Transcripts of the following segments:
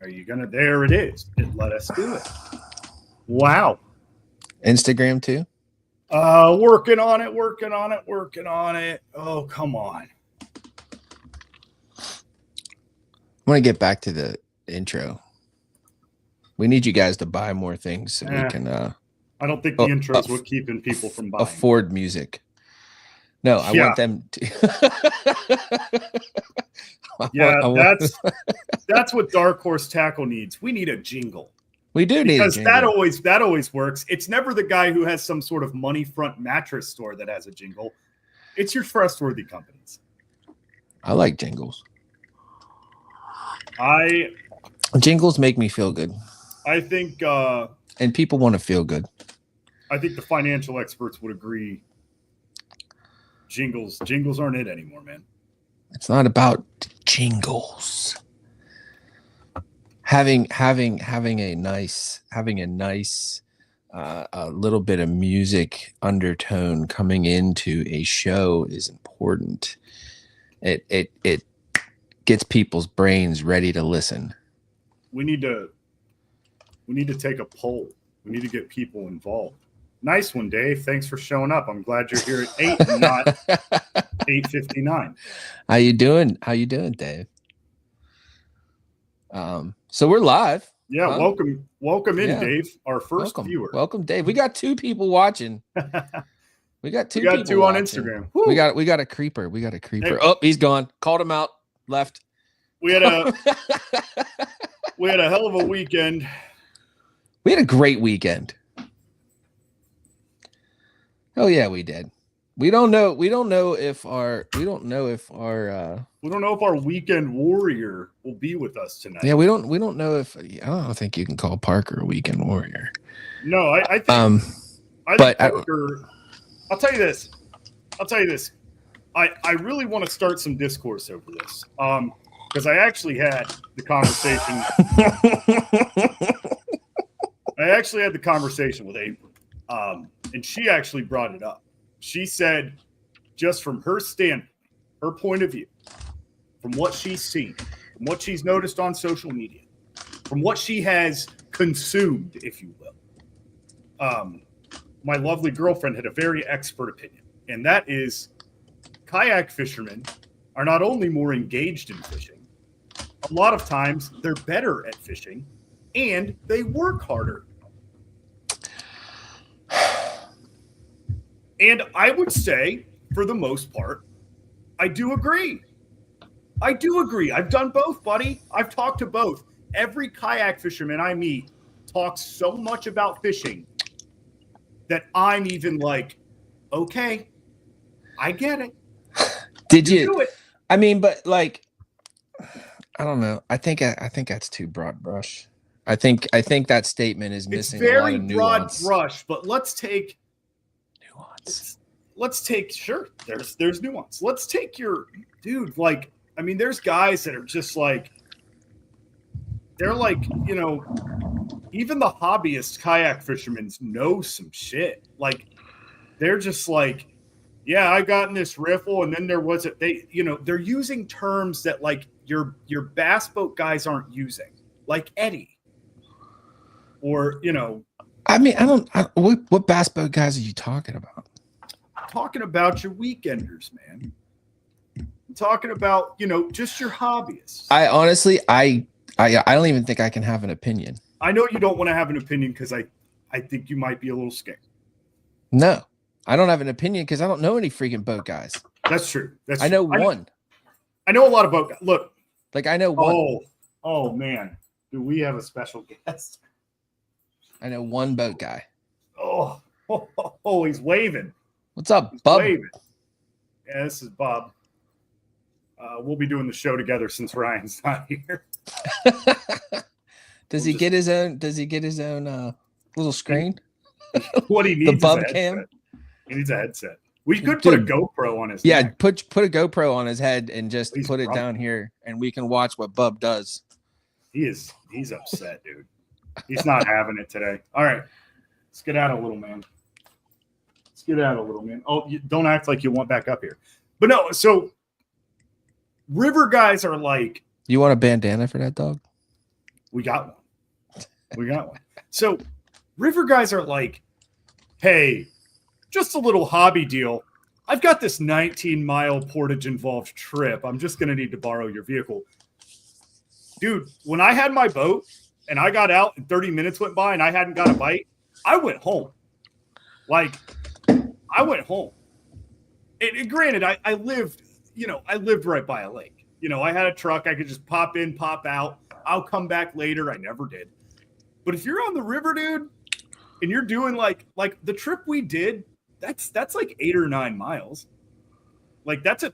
Are you gonna? There it is. Let us do it. Wow. Instagram too. Working on it. Oh, come on. I want to get back to the intro. We need you guys to buy more things so we can. I don't think the intro is what keeping people from buying. Afford music. No, I want them to. That's what Dark Horse Tackle needs. We need a jingle. We do need a jingle. Because that always works. It's never the guy who has some sort of money front mattress store that has a jingle. It's your trustworthy companies. I like jingles. Jingles make me feel good. I think and people want to feel good. I think the financial experts would agree. Jingles aren't it anymore, man. It's not about jingles. Having a nice a little bit of music undertone coming into a show is important. It gets people's brains ready to listen. We need to take a poll. We need to get people involved. Nice one, Dave. Thanks for showing up. I'm glad you're here at 8 and not 8:59. How you doing, Dave? So we're live. Yeah, welcome in, Dave. Our first viewer. Welcome, Dave. We got 2 people watching. We got 2 people 2 on watching. Instagram. Woo. We got a creeper. Hey. Oh, he's gone. Called him out. Left. We had a hell of a weekend. We had a great weekend. Oh yeah, we did. We don't know if our weekend warrior will be with us tonight. Yeah, we don't know if I don't think you can call Parker a weekend warrior. No, I think Parker. I'll tell you this. I really want to start some discourse over this. Because I actually had the conversation. With April. And she actually brought it up. She said, just from her standpoint, her point of view, from what she's seen, from what she's noticed on social media, from what she has consumed, if you will, my lovely girlfriend had a very expert opinion. And that is kayak fishermen are not only more engaged in fishing, a lot of times they're better at fishing and they work harder. And I would say, for the most part, I do agree. I've done both, buddy. I've talked to both. Every kayak fisherman I meet talks so much about fishing that I'm even like, okay, I get it. Did you do it? I mean, but like, I don't know. I think that's too broad brush. I think that statement is missing. It's very a lot of nuance. Broad brush, but let's take nuance. Let's take there's nuance. Let's take your dude. Like, I mean, there's guys that are just like, they're like, you know, even the hobbyist kayak fishermen know some shit. Like, they're just like, yeah, I got in this riffle, and then there was they're using terms that like your bass boat guys aren't using, like Eddie, or I mean, what bass boat guys are you talking about? I'm talking about your weekenders, man. I'm talking about just your hobbyists. I honestly, I don't even think I can have an opinion. I know you don't want to have an opinion because I think you might be a little scared. No. I don't have an opinion because I don't know any freaking boat guys. That's true. I know one. I know a lot of boat guys. Look. Like, I know one. Oh, man. Do we have a special guest? I know one boat guy. Oh, he's waving. What's up, Bub? Waving. Yeah, this is Bob. We'll be doing the show together since Ryan's not here. Does he get his own little screen? What he needs the Bub cam? He needs a headset. We could put a GoPro on his neck. Put a GoPro on his head and just put it down here, and we can watch what Bub does. He's upset, dude. He's not having it today. All right. Let's get out a little, man. Oh, don't act like you want back up here. But no, so river guys are like... You want a bandana for that dog? We got one. So river guys are like, hey, just a little hobby deal. I've got this 19-mile portage involved trip. I'm just going to need to borrow your vehicle. Dude, when I had my boat and I got out and 30 minutes went by and I hadn't got a bite, I went home. Like, I went home. And granted, I lived right by a lake. I had a truck. I could just pop in, pop out. I'll come back later. I never did. But if you're on the river, dude, and you're doing like the trip we did, that's like 8 or 9 miles. Like that's a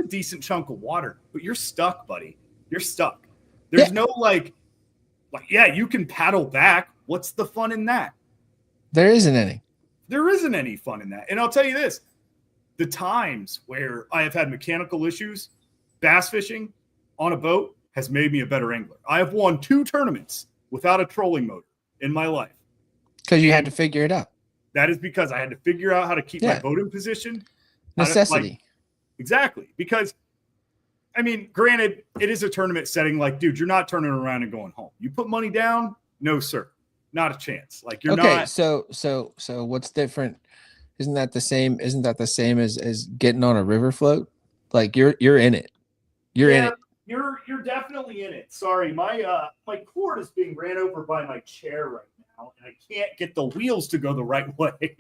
decent chunk of water. But you're stuck, buddy. You're stuck. There's no like you can paddle back. What's the fun in that? There isn't any. There isn't any fun in that. And I'll tell you this, the times where I have had mechanical issues, bass fishing on a boat has made me a better angler. I have won 2 tournaments without a trolling motor in my life. Because you had to figure it out. That is because I had to figure out how to keep my boat in position. Necessity. Exactly. Because, I mean, granted, it is a tournament setting. Like, dude, you're not turning around and going home. You put money down? No, sir. Not a chance. Like you're not. Okay, so what's different? Isn't that the same? Isn't that the same as getting on a river float? Like you're in it. You're in it. You're definitely in it. Sorry, my cord is being ran over by my chair right now, and I can't get the wheels to go the right way.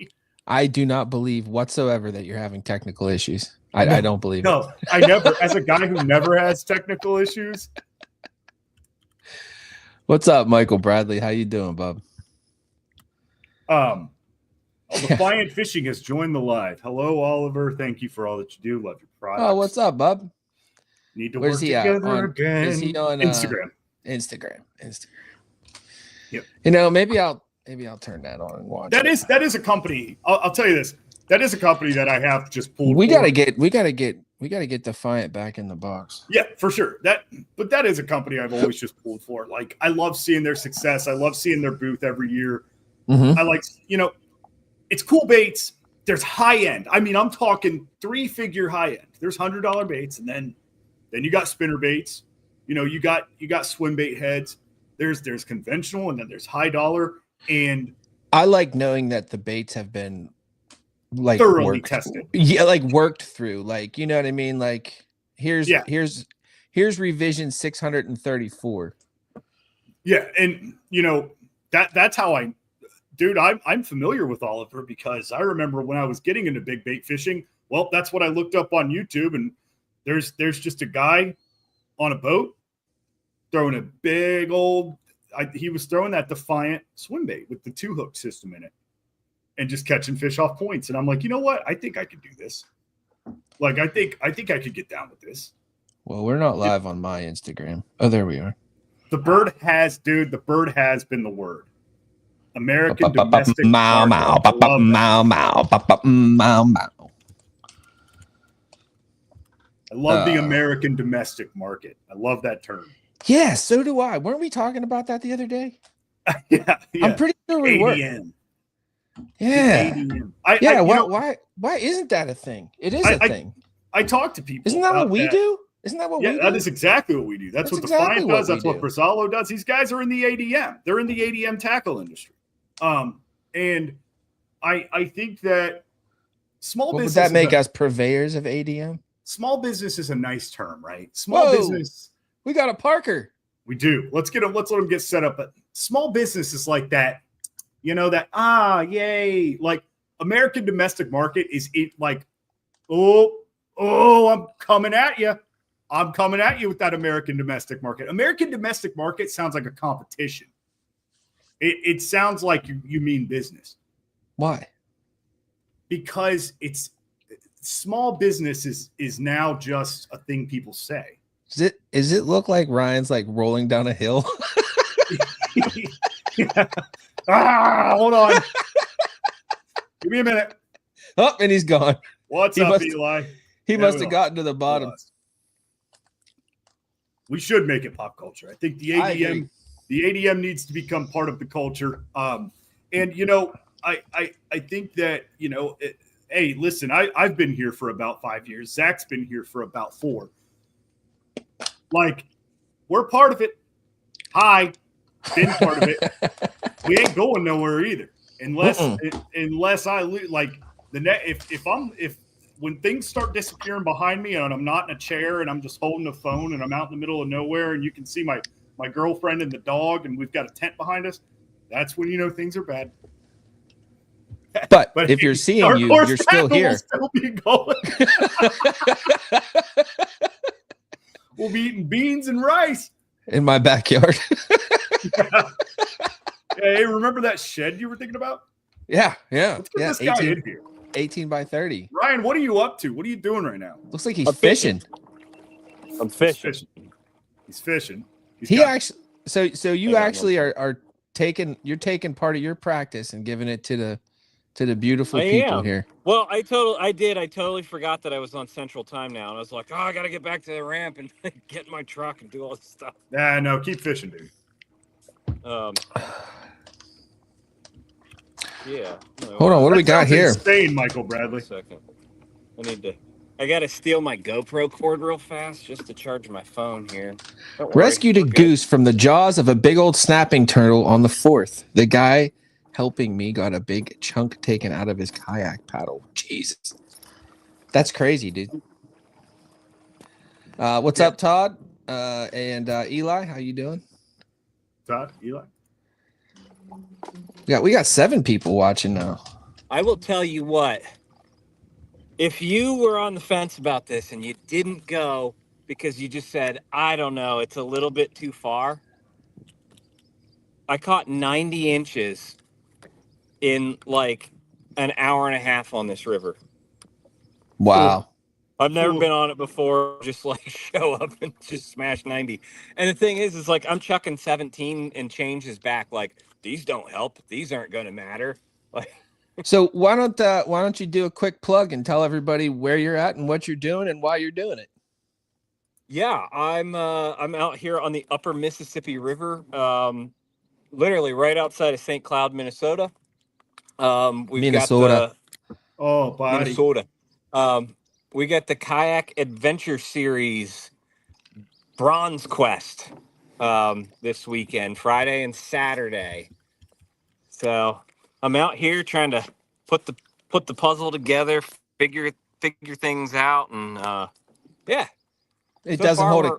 I do not believe whatsoever that you're having technical issues. I don't believe it. No, I never. As a guy who never has technical issues. What's up, Michael Bradley? How you doing, bub? Defiant Fishing has joined the live. Hello, Oliver. Thank you for all that you do. Love your products. Oh, what's up, bub? Need to work together again. Is he on Instagram? Instagram. Yep. Maybe I'll turn that on and watch. That is a company. I'll tell you this. That is a company that I have just pulled. We gotta get Defiant back in the box. Yeah, for sure. But that is a company I've always just pulled for. Like I love seeing their success. I love seeing their booth every year. Mm-hmm. I like, it's cool baits. There's high end. I mean, I'm talking 3-figure high end. There's $100 baits, and then you got spinner baits. You got swim bait heads. There's conventional, and then there's high dollar. And I like knowing that the baits have been like thoroughly tested. Yeah, like worked through. Like, you know what I mean? Like here's revision 634. Yeah, and that's how I'm familiar with Oliver because I remember when I was getting into big bait fishing. Well, that's what I looked up on YouTube, and there's just a guy on a boat throwing a big old. He was throwing that Defiant swim bait with the 2-hook system in it, and just catching fish off points. And I'm like, you know what? I think I could do this. Like, I think I could get down with this. Well, we're not live on my Instagram. Oh, there we are. The bird has been the word. American domestic mow mow mow mow. I love the American domestic market. I love that term. Yeah, so do I. Weren't we talking about that the other day? Yeah. I'm pretty sure we were. ADM. Yeah. ADM. Why isn't that a thing? It is a thing. I talk to people. Isn't that what we do? Isn't that what we do? Yeah, that is exactly what we do. That's what exactly Defiant does. That's do. what Brazalo does. These guys are in the ADM. They're in the ADM tackle industry. And I think that small business. Would that make us purveyors of ADM? Small business is a nice term, right? Small business. We got a Parker. We do. Let's let them get set up. But small business is like that. Yay. Like American domestic market is it like, I'm coming at you. I'm coming at you with that American domestic market. American domestic market sounds like a competition. It sounds like you mean business. Why? Because it's small business is now just a thing people say. Does it look like Ryan's like rolling down a hill? Yeah. Hold on. Give me a minute. Oh, and he's gone. What's up, Eli? He must have gotten to the bottom. We should make it pop culture. I think the ADM needs to become part of the culture. And I think that hey, listen, I've been here for about 5 years. Zach's been here for about 4. Like, We're part of it. Hi, been part of it. We ain't going nowhere either, unless I like the net. If when things start disappearing behind me and I'm not in a chair and I'm just holding a phone and I'm out in the middle of nowhere and you can see my girlfriend and the dog and we've got a tent behind us, that's when you know things are bad. But if you're seeing you, you're still here. Still be going. We'll be eating beans and rice in my backyard. Hey, remember that shed you were thinking about? Yeah. Let's get this guy in here. 18 by 30. Ryan, what are you up to? What are you doing right now? Looks like he's fishing. I'm fishing. He's fishing. So you actually are taking part of your practice and giving it to the beautiful people here. Well, I totally forgot that I was on Central Time now, and I was like, I gotta get back to the ramp and get in my truck and do all this stuff. Nah, no, keep fishing, dude. Yeah. No, hold on, what do we got here? Insane, Michael Bradley. Second. I gotta steal my GoPro cord real fast just to charge my phone here. Rescued a goose from the jaws of a big old snapping turtle on the 4th. The guy helping me got a big chunk taken out of his kayak paddle. Jesus. That's crazy, dude. What's up, Todd? And Eli, how you doing? Todd, Eli. We got 7 people watching now. I will tell you what. If you were on the fence about this and you didn't go because you just said, I don't know, it's a little bit too far. I caught 90 inches in like an hour and a half on this river. Wow. I've never been on it before. Just like show up and just smash 90. And the thing is like I'm chucking 17 and changes back. Like these don't help. These aren't going to matter. Like. So why don't you do a quick plug and tell everybody where you're at and what you're doing and why you're doing it? Yeah, I'm out here on the Upper Mississippi River, literally right outside of St. Cloud, Minnesota. Minnesota. Minnesota. We got the Kayak Adventure Series Bronze Quest this weekend, Friday and Saturday. So I'm out here trying to put the puzzle together, figure things out, and yeah. It doesn't hold a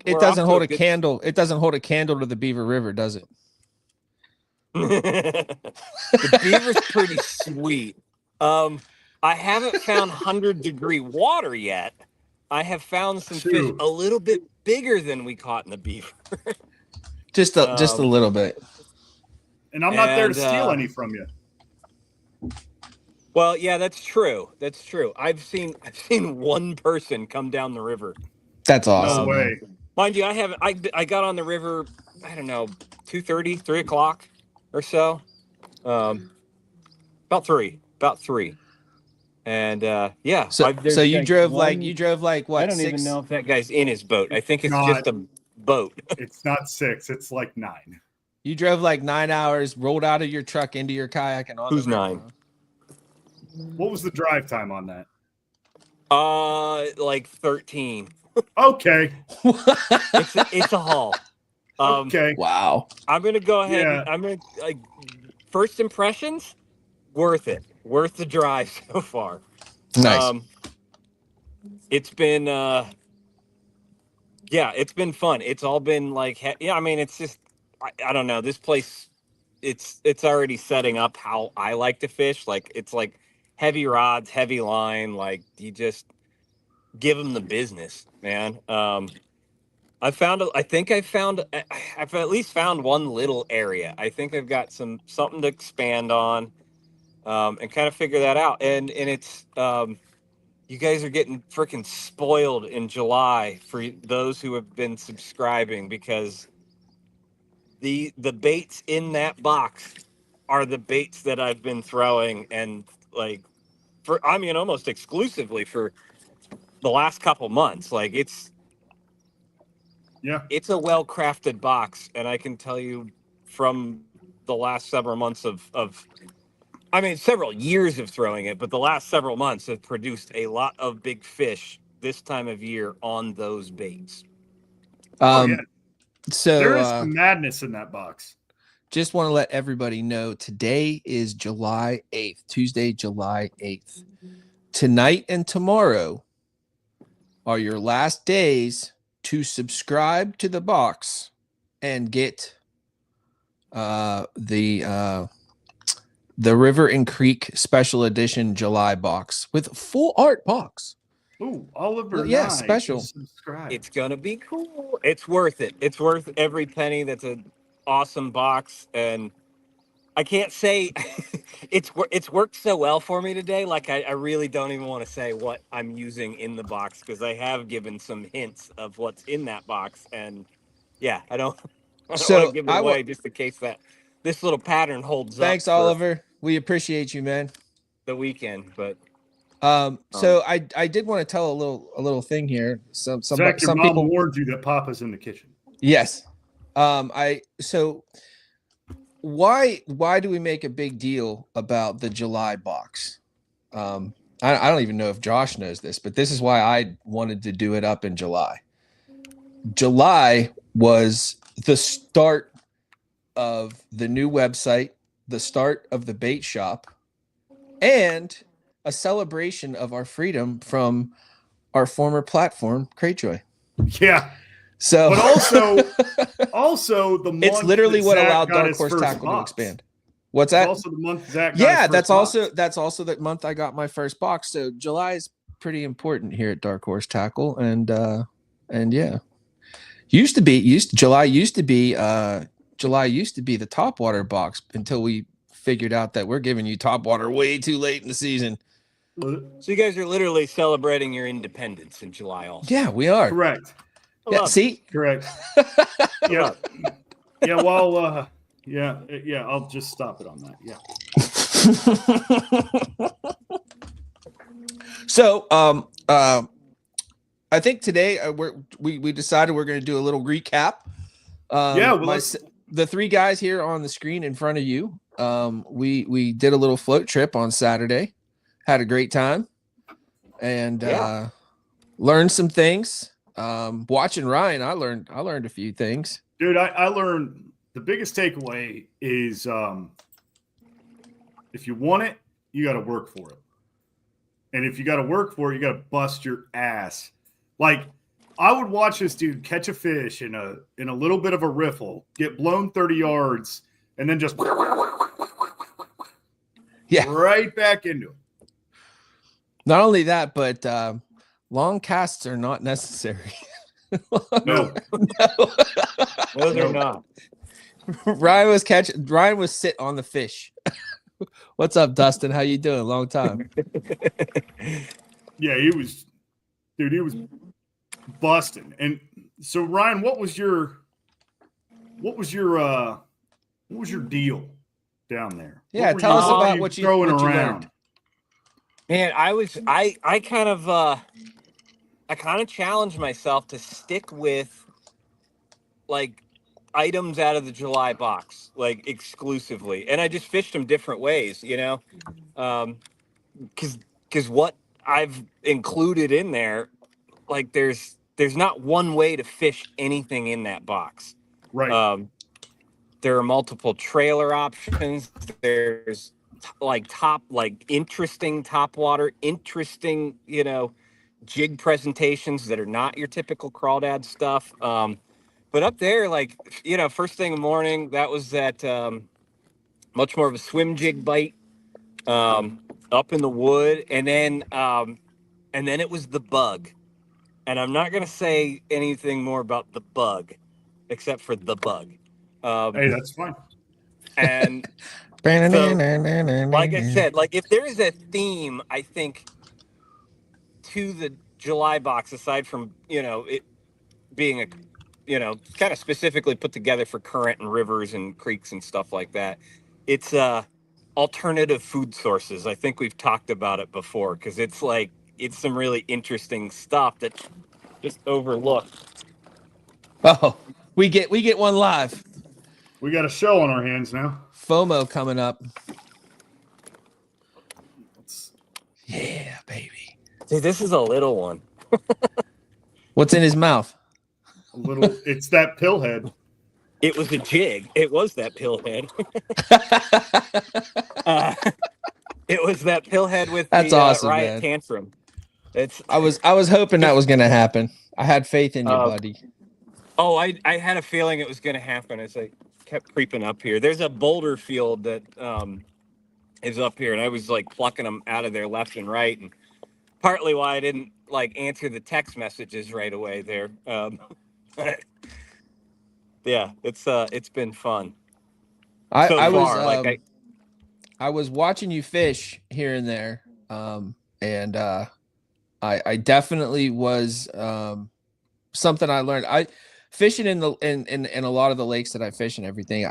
candle. It doesn't hold a candle to the Beaver River, does it? The beaver's pretty sweet. I haven't found 100-degree water yet. I have found some fish a little bit bigger than we caught in the beaver. just a little bit. And I'm not there to steal any from you. Well, yeah, that's true. That's true. I've seen one person come down the river. That's awesome. No way. Mind you, I got on the river, I don't know, 2:30, 3 o'clock or so. About three. And yeah. So you drove like what? I don't 6? even know if that guy's in his boat. I think it's just a boat. It's not 6, it's like 9. You drove like 9 hours, rolled out of your truck into your kayak and on. Who's 9? What was the drive time on that? Like 13. Okay. It's a haul. Okay. Wow. I'm gonna go ahead. Yeah. I'm gonna first impressions. Worth it. Worth the drive so far. Nice. It's been it's been fun. It's all been like I mean, it's just I don't know. This place, it's already setting up how I like to fish. Like it's like heavy rods, heavy line. Like you just give them the business, man. I've at least found one little area. I think I've got something to expand on, and kind of figure that out. And it's you guys are getting freaking spoiled in July for those who have been subscribing, because the baits in that box are the baits that I've been throwing, and like almost exclusively for the last couple months. Like it's a well-crafted box, and I can tell you from the last several months several years of throwing it, but the last several months have produced a lot of big fish this time of year on those baits. So there is some madness in that box. just want to let everybody know today is July 8th, Tuesday, July 8th. Tonight and tomorrow are your last days to subscribe to the box and get the River and Creek Special Edition July box with full art box. Ooh, Oliver Yeah, Nye special. is subscribed. It's gonna be cool. It's worth it. It's worth every penny. That's an awesome box, and I can't say it's worked so well for me today. Like I really don't even want to say what I'm using in the box because I have given some hints of what's in that box, and yeah, I don't want to So give it away just in case that this little pattern holds thanks, up for Oliver. We appreciate you, man. the weekend. But So I did want to tell a little thing here. Some Zach, your mom people warned you that Papa's in the kitchen. Yes. So why do we make a big deal about the July box? I don't even know if Josh knows this, but this is why I wanted to do it up in July. July was the start of the new website, the start of the bait shop, and a celebration of our freedom from our former platform, Cratejoy. Yeah. So, but also the month it's literally what Zach allowed got Dark his Horse first Tackle to box. expand. What's that? It's also the month Zach got Yeah, his first that's also the month I got my first box. So July is pretty important here at Dark Horse Tackle, and yeah, July used to be the topwater box until we figured out that we're giving you topwater way too late in the season. so you guys are literally celebrating your independence in July, also. Yeah, we are. Correct. Yeah, see, correct. Yeah, yeah. Well, yeah. I'll just stop it on that. Yeah. So, I think today we decided we're going to do a little recap. The three guys here on the screen in front of you. We did a little float trip on Saturday, had a great time, and learned some things. Watching Ryan, I learned a few things. Dude, I learned the biggest takeaway is if you want it, you got to work for it. And if you got to work for it, you got to bust your ass. Like, I would watch this dude catch a fish in a little bit of a riffle, get blown 30 yards, and then just right back into it. Not only that, but long casts are not necessary. No. No, they're not. Ryan was sit on the fish. What's up, Dustin? How you doing? Long time. Yeah, he was busting. And so Ryan, what was your deal down there? Yeah, tell us about what you around. learned. Man, I kind of challenged myself to stick with like items out of the July box, like exclusively, and I just fished them different ways, because what I've included in there, like there's not one way to fish anything in that box. Right. There are multiple trailer options. There's interesting topwater, interesting, jig presentations that are not your typical crawdad stuff. But up there, first thing in the morning, that was that much more of a swim jig bite up in the wood. And then it was the bug. And I'm not going to say anything more about the bug, except for the bug. Hey, that's fine. And so, like I said, if there is a theme, I think, to the July box, aside from, it being kind of specifically put together for current and rivers and creeks and stuff like that, it's alternative food sources. I think we've talked about it before because it's some really interesting stuff that's just overlooked. Oh, we get one live. We got a show on our hands now. FOMO coming up. Yeah, baby. See, this is a little one. What's in his mouth? A little. It's that pillhead. It was a jig. It was that pillhead. It was that pillhead with That's the awesome, riot man. tantrum. I was hoping that was going to happen. I had faith in you, buddy. Oh, I had a feeling it was going to happen as I kept creeping up here. There's a boulder field that is up here, and I was like plucking them out of there left and right, and partly why I didn't like answer the text messages right away there. Yeah, it's been fun. I was watching you fish here and there, and I definitely was something I learned. I fishing in a lot of the lakes that I fish and everything.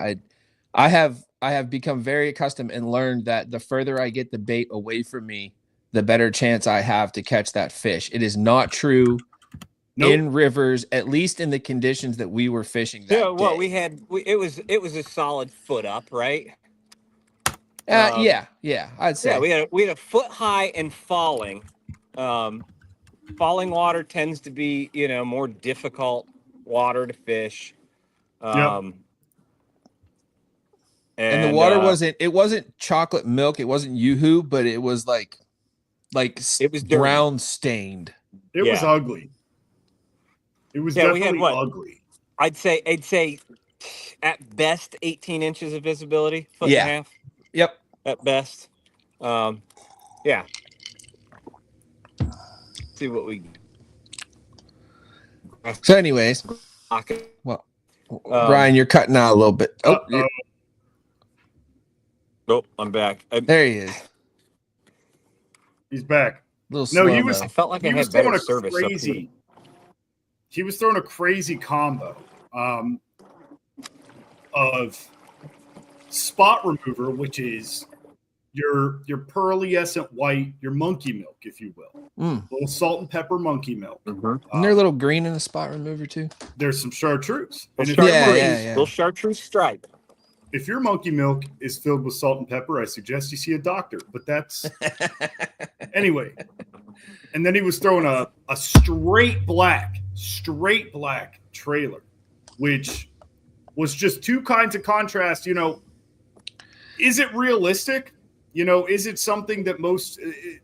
I have become very accustomed and learned that the further I get the bait away from me, the better chance I have to catch that fish. It is not true in rivers, at least in the conditions that we were fishing that day. Well, it was a solid foot up, right? Yeah, I'd say. Yeah, we had a foot high and falling. Falling water tends to be, more difficult water to fish. And the water wasn't chocolate milk, it wasn't yoo-hoo, but it was like it was brown stained. It was ugly. It was definitely ugly. I'd say at best 18 inches of visibility, foot and a half. Yep. At best. Yeah. See what we. So, anyways, well, Brian, you're cutting out a little bit. Oh, I'm back. There he is. He's back. No, he was. I felt like I had better service up here. He was throwing a crazy combo of spot remover, which is your pearlescent white, your monkey milk, if you will. A little salt and pepper monkey milk. Isn't there a little green in the spot remover too? There's some chartreuse. Little chartreuse stripe. If your monkey milk is filled with salt and pepper, I suggest you see a doctor. But that's anyway. And then he was throwing a straight black trailer, which was just two kinds of contrast. Is it realistic? Is it something that most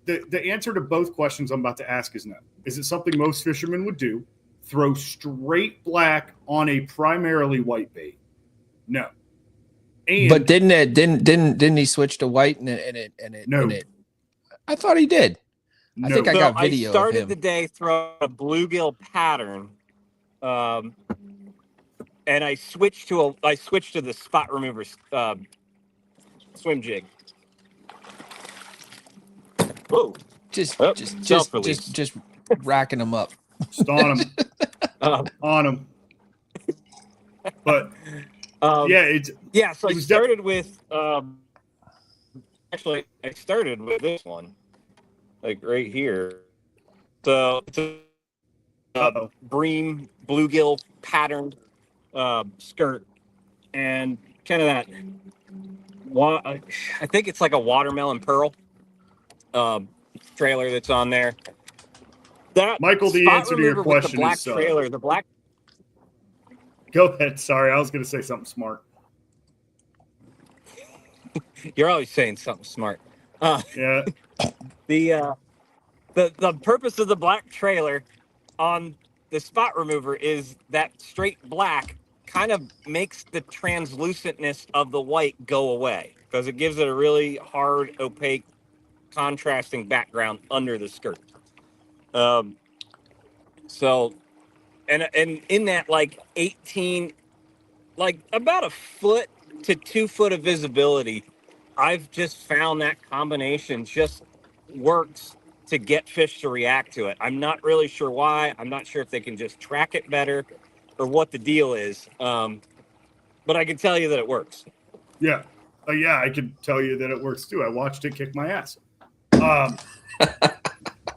the answer to both questions I'm about to ask is no. Is it something most fishermen would do? Throw straight black on a primarily white bait? No. But didn't he switch to white and it? I thought he did. I think I got video. I started the day throwing a bluegill pattern, and I switched to the spot remover swim jig. Whoa! Just racking them up. Just on them. On them. But So I started with actually I started with this one, like right here. So it's a bream bluegill patterned skirt, and kind of that. I think it's like a watermelon pearl trailer that's on there. That Michael, the answer to your question the black is trailer. The black. Go ahead. Sorry, I was going to say something smart. You're always saying something smart. Yeah. The purpose of the black trailer on the spot remover is that straight black kind of makes the translucentness of the white go away because it gives it a really hard, opaque, contrasting background under the skirt. So, and in that like 18, like about a foot to 2 foot of visibility, I've just found that combination just works to get fish to react to it. I'm not really sure why. I'm not sure if they can just track it better or what the deal is. But I can tell you that it works. Yeah. I can tell you that it works too. I watched it kick my ass.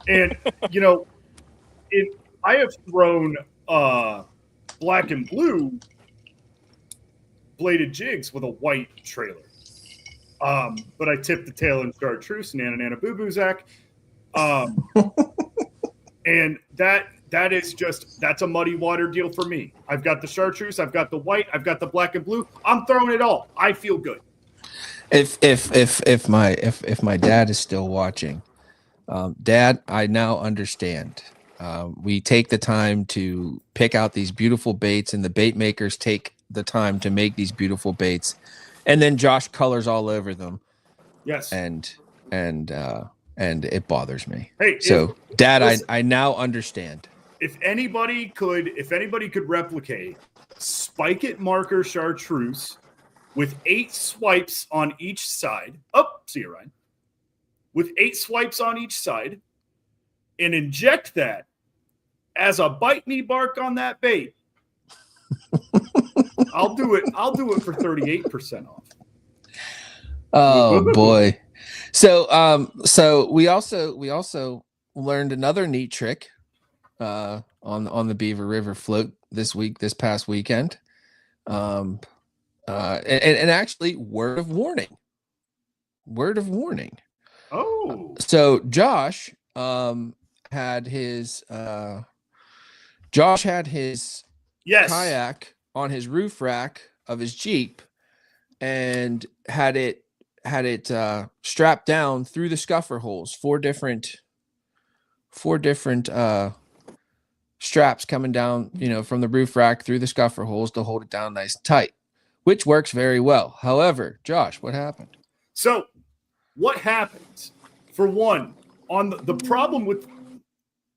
And, I have thrown black and blue bladed jigs with a white trailer. But I tipped the tail in chartreuse, Nana Boo Boo Zach. And that's a muddy water deal for me. I've got the chartreuse, I've got the white, I've got the black and blue. I'm throwing it all. I feel good. If my dad is still watching, Dad, I now understand. We take the time to pick out these beautiful baits, and the bait makers take the time to make these beautiful baits, and then Josh colors all over them. Yes, and it bothers me. Hey, so Dad, listen, I now understand. If anybody could replicate Spike It marker chartreuse with 8 swipes on each side. Oh, see you, Ryan. With 8 swipes on each side, and inject that as a bite me bark on that bait, I'll do it. I'll do it for 38% off. Oh boy. So we also learned another neat trick on the Beaver River float this past weekend. And actually word of warning. Oh. So Josh had his kayak on his roof rack of his Jeep and had it strapped down through the scuffer holes, four different straps coming down, from the roof rack through the scuffer holes to hold it down nice and tight, which works very well. However, Josh, what happened? So what happens, for one, on the problem with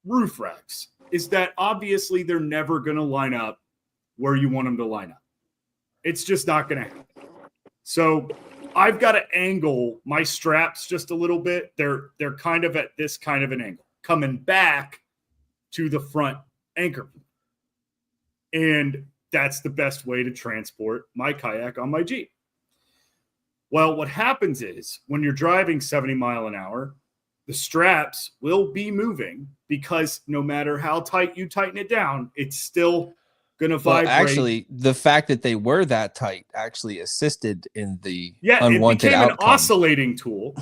roof racks is that obviously they're never going to line up where you want them to line up. It's just not going to happen. So I've got to angle my straps just a little bit. They're kind of at this kind of an angle, coming back to the front anchor. And that's the best way to transport my kayak on my Jeep. Well, what happens is when you're driving 70 miles an hour, the straps will be moving because no matter how tight you tighten it down, it's still going to vibrate. Actually, the fact that they were that tight actually assisted in the it unwanted became outcome. An oscillating tool.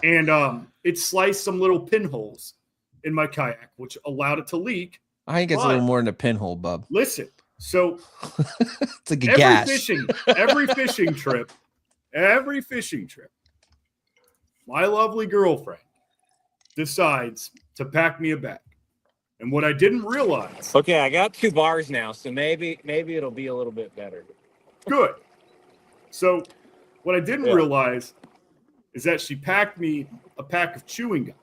And it sliced some little pinholes in my kayak, which allowed it to leak. I think it's a little more than a pinhole, bub. Listen, so it's like a gash. Every fishing trip, my lovely girlfriend decides to pack me a bag. And what I didn't realize. Okay, I got 2 bars now, so maybe it'll be a little bit better. Good. So what I didn't realize is that she packed me a pack of chewing gum.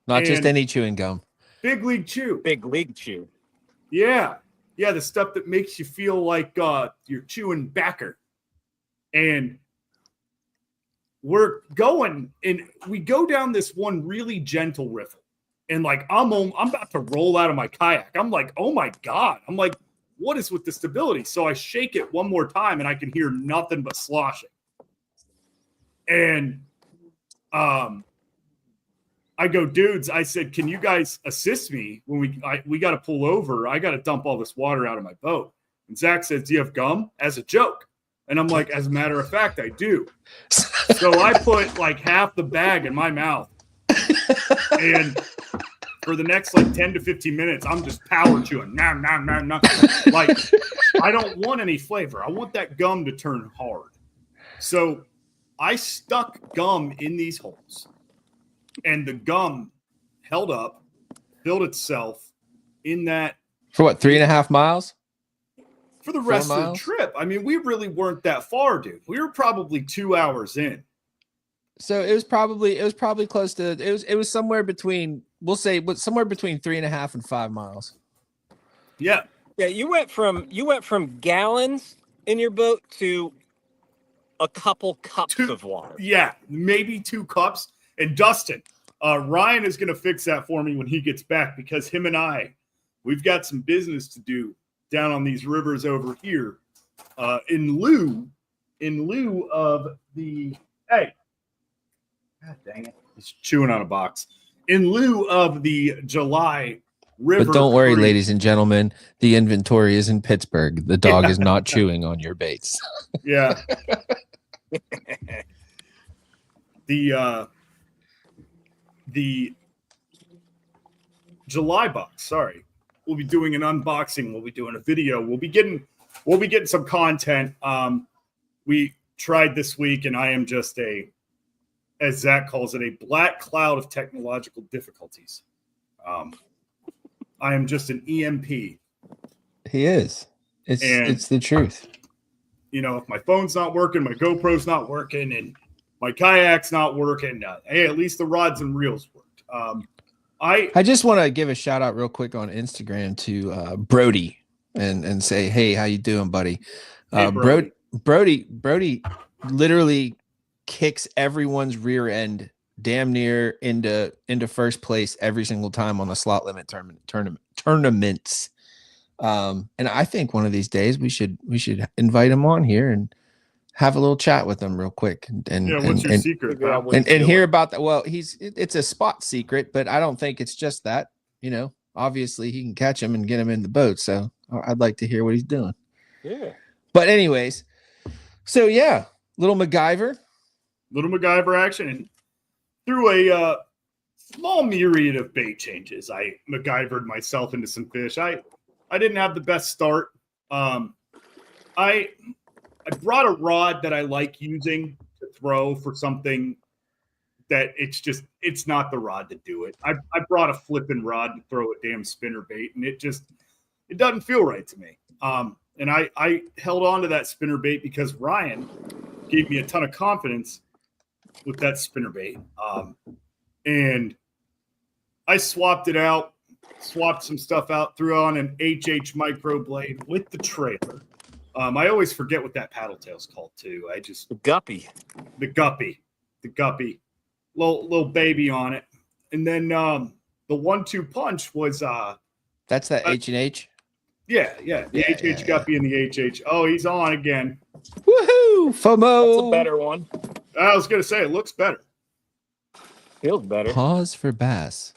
Not just any chewing gum. Big League Chew. Big League Chew. Yeah. Yeah, the stuff that makes you feel like you're chewing backer. And we're going, and we go down this one really gentle riffle. And like, I'm about to roll out of my kayak. I'm like, oh my God. I'm like, what is with the stability? So I shake it one more time and I can hear nothing but sloshing. And I go, dudes, I said, can you guys assist me when we got to pull over? I got to dump all this water out of my boat. And Zach says, do you have gum? As a joke. And I'm like, as a matter of fact, I do. So I put like half the bag in my mouth. And for the next like 10 to 15 minutes, I'm just power chewing. Nom, nom, nom, nom. Like, I don't want any flavor. I want that gum to turn hard. So I stuck gum in these holes. And the gum held up, built itself in that. For what, 3.5 miles? For the rest of the trip. I mean, we really weren't that far, dude. We were probably 2 hours in. So it was probably close to, it was somewhere between, we'll say, somewhere between 3.5 and 5 miles. Yeah. Yeah, you went from gallons in your boat to a couple cups of water. Yeah, maybe 2 cups. And Dustin, Ryan is going to fix that for me when he gets back, because him and we've got some business to do down on these rivers over here. In lieu of the, hey, God dang it, he's chewing on a box. In lieu of the July river. But don't worry, ladies and gentlemen, the inventory is in Pittsburgh. The dog is not chewing on your baits. Yeah. The July box. Sorry, we'll be doing an unboxing. We'll be doing a video. We'll be getting some content. We tried this week, and I am just as Zach calls it, a black cloud of technological difficulties. I am just an EMP. He is. It's the truth. You know, if my phone's not working, my GoPro's not working, and my kayak's not working, hey, at least the rods and reels worked. I just want to give a shout out real quick on Instagram to Brody and say, hey, how you doing, buddy? Hey, Brody literally kicks everyone's rear end damn near into first place every single time on the slot limit tournaments. And I think one of these days we should invite him on here and have a little chat with him real quick and what's your secret? And hear about that. Well, it's a spot secret, but I don't think it's just that. You know, obviously he can catch him and get him in the boat. So I'd like to hear what he's doing. Yeah. But anyways, so yeah, little MacGyver action, and through a small myriad of bait changes, I MacGyvered myself into some fish. I didn't have the best start. I brought a rod that I like using to throw for something that it's not the rod to do it. I brought a flipping rod to throw a damn spinner bait, and it doesn't feel right to me. And I held on to that spinner bait because Ryan gave me a ton of confidence with that spinner bait. And I swapped some stuff out, threw on an HH micro blade with the trailer. I always forget what that paddle tail's called too. The guppy, little baby on it. And then the 1-2 punch was that's that H&H. Yeah, the HH guppy and the HH. Oh, he's on again. Woohoo! FOMO. That's a better one. I was gonna say it looks better. Feels better. Pause for bass.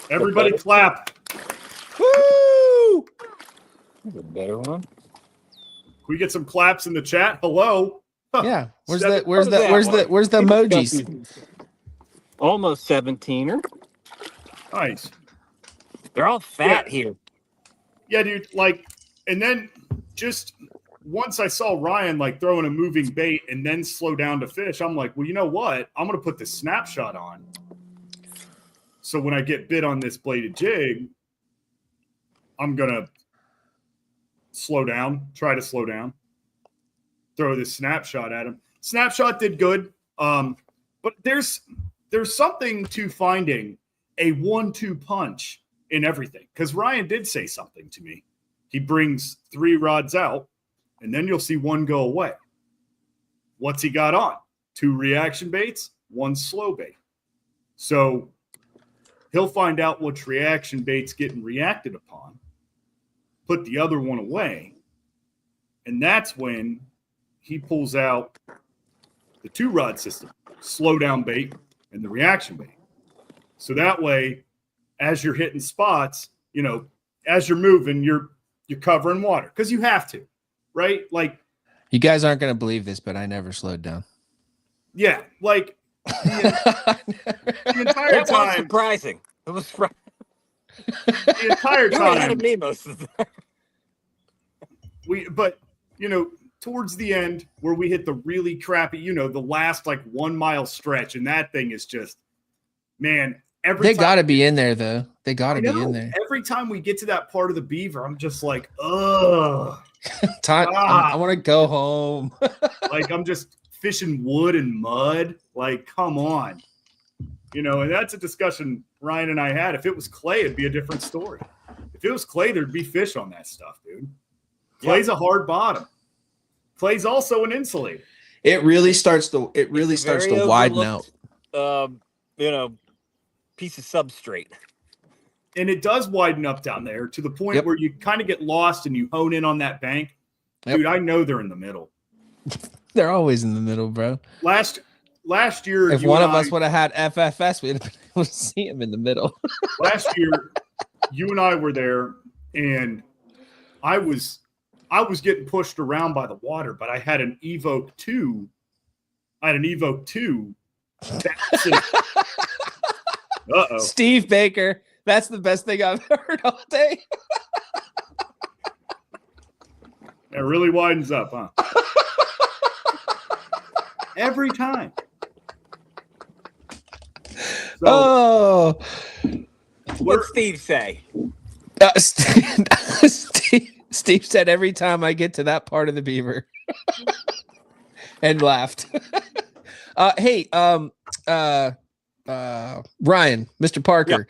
Everybody clap. Woo! That's a better one. Can we get some claps in the chat? Hello. Yeah. Where's Seven- the emojis? Almost 17er. Nice. They're all fat here. Yeah, dude. Like, and then just once I saw Ryan like throwing a moving bait and then slow down to fish, I'm like, well, you know what? I'm gonna put the snapshot on. So when I get bit on this bladed jig, I'm gonna try to slow down, throw this snapshot at him. Snapshot did good. But there's something to finding a 1-2 punch in everything. Because Ryan did say something to me. He brings 3 rods out, and then you'll see one go away. What's he got on? 2 reaction baits, 1 slow bait. So he'll find out which reaction bait's getting reacted upon, put the other one away, and that's when he pulls out the 2-rod system, slow down bait, and the reaction bait. So that way, as you're hitting spots, you know, as you're moving, you're covering water because you have to, right? Like, you guys aren't going to believe this, but I never slowed down. Yeah, like the entire That was time. surprising. It was The entire you were ahead time. of me most of the time. But you know, towards the end where we hit the really crappy, you know, the last like 1 mile stretch, and that thing is just, man. They got to be in there, though. They got to be in there. Every time we get to that part of the beaver, I'm just like, ugh. I want to go home. Like, I'm just fishing wood and mud. Like, come on. You know, and that's a discussion Ryan and I had. If it was clay, it'd be a different story. If it was clay, there'd be fish on that stuff, dude. Clay's a hard bottom. Clay's also an insulator. It really starts to widen out. You know, piece of substrate. And it does widen up down there to the point where you kind of get lost and you hone in on that bank. Dude, I know they're in the middle. They're always in the middle, bro. Last year, if one of us would have had FFS, we'd have been able to see him in the middle. Last year, you and I were there, and I was getting pushed around by the water, but I had an Evoke 2. Bouncing. Uh-oh. Steve Baker. That's the best thing I've heard all day. It really widens up, huh? Every time. So, What's Steve say? Steve said every time I get to that part of the beaver, and laughed. Hey, Ryan, Mr. Parker,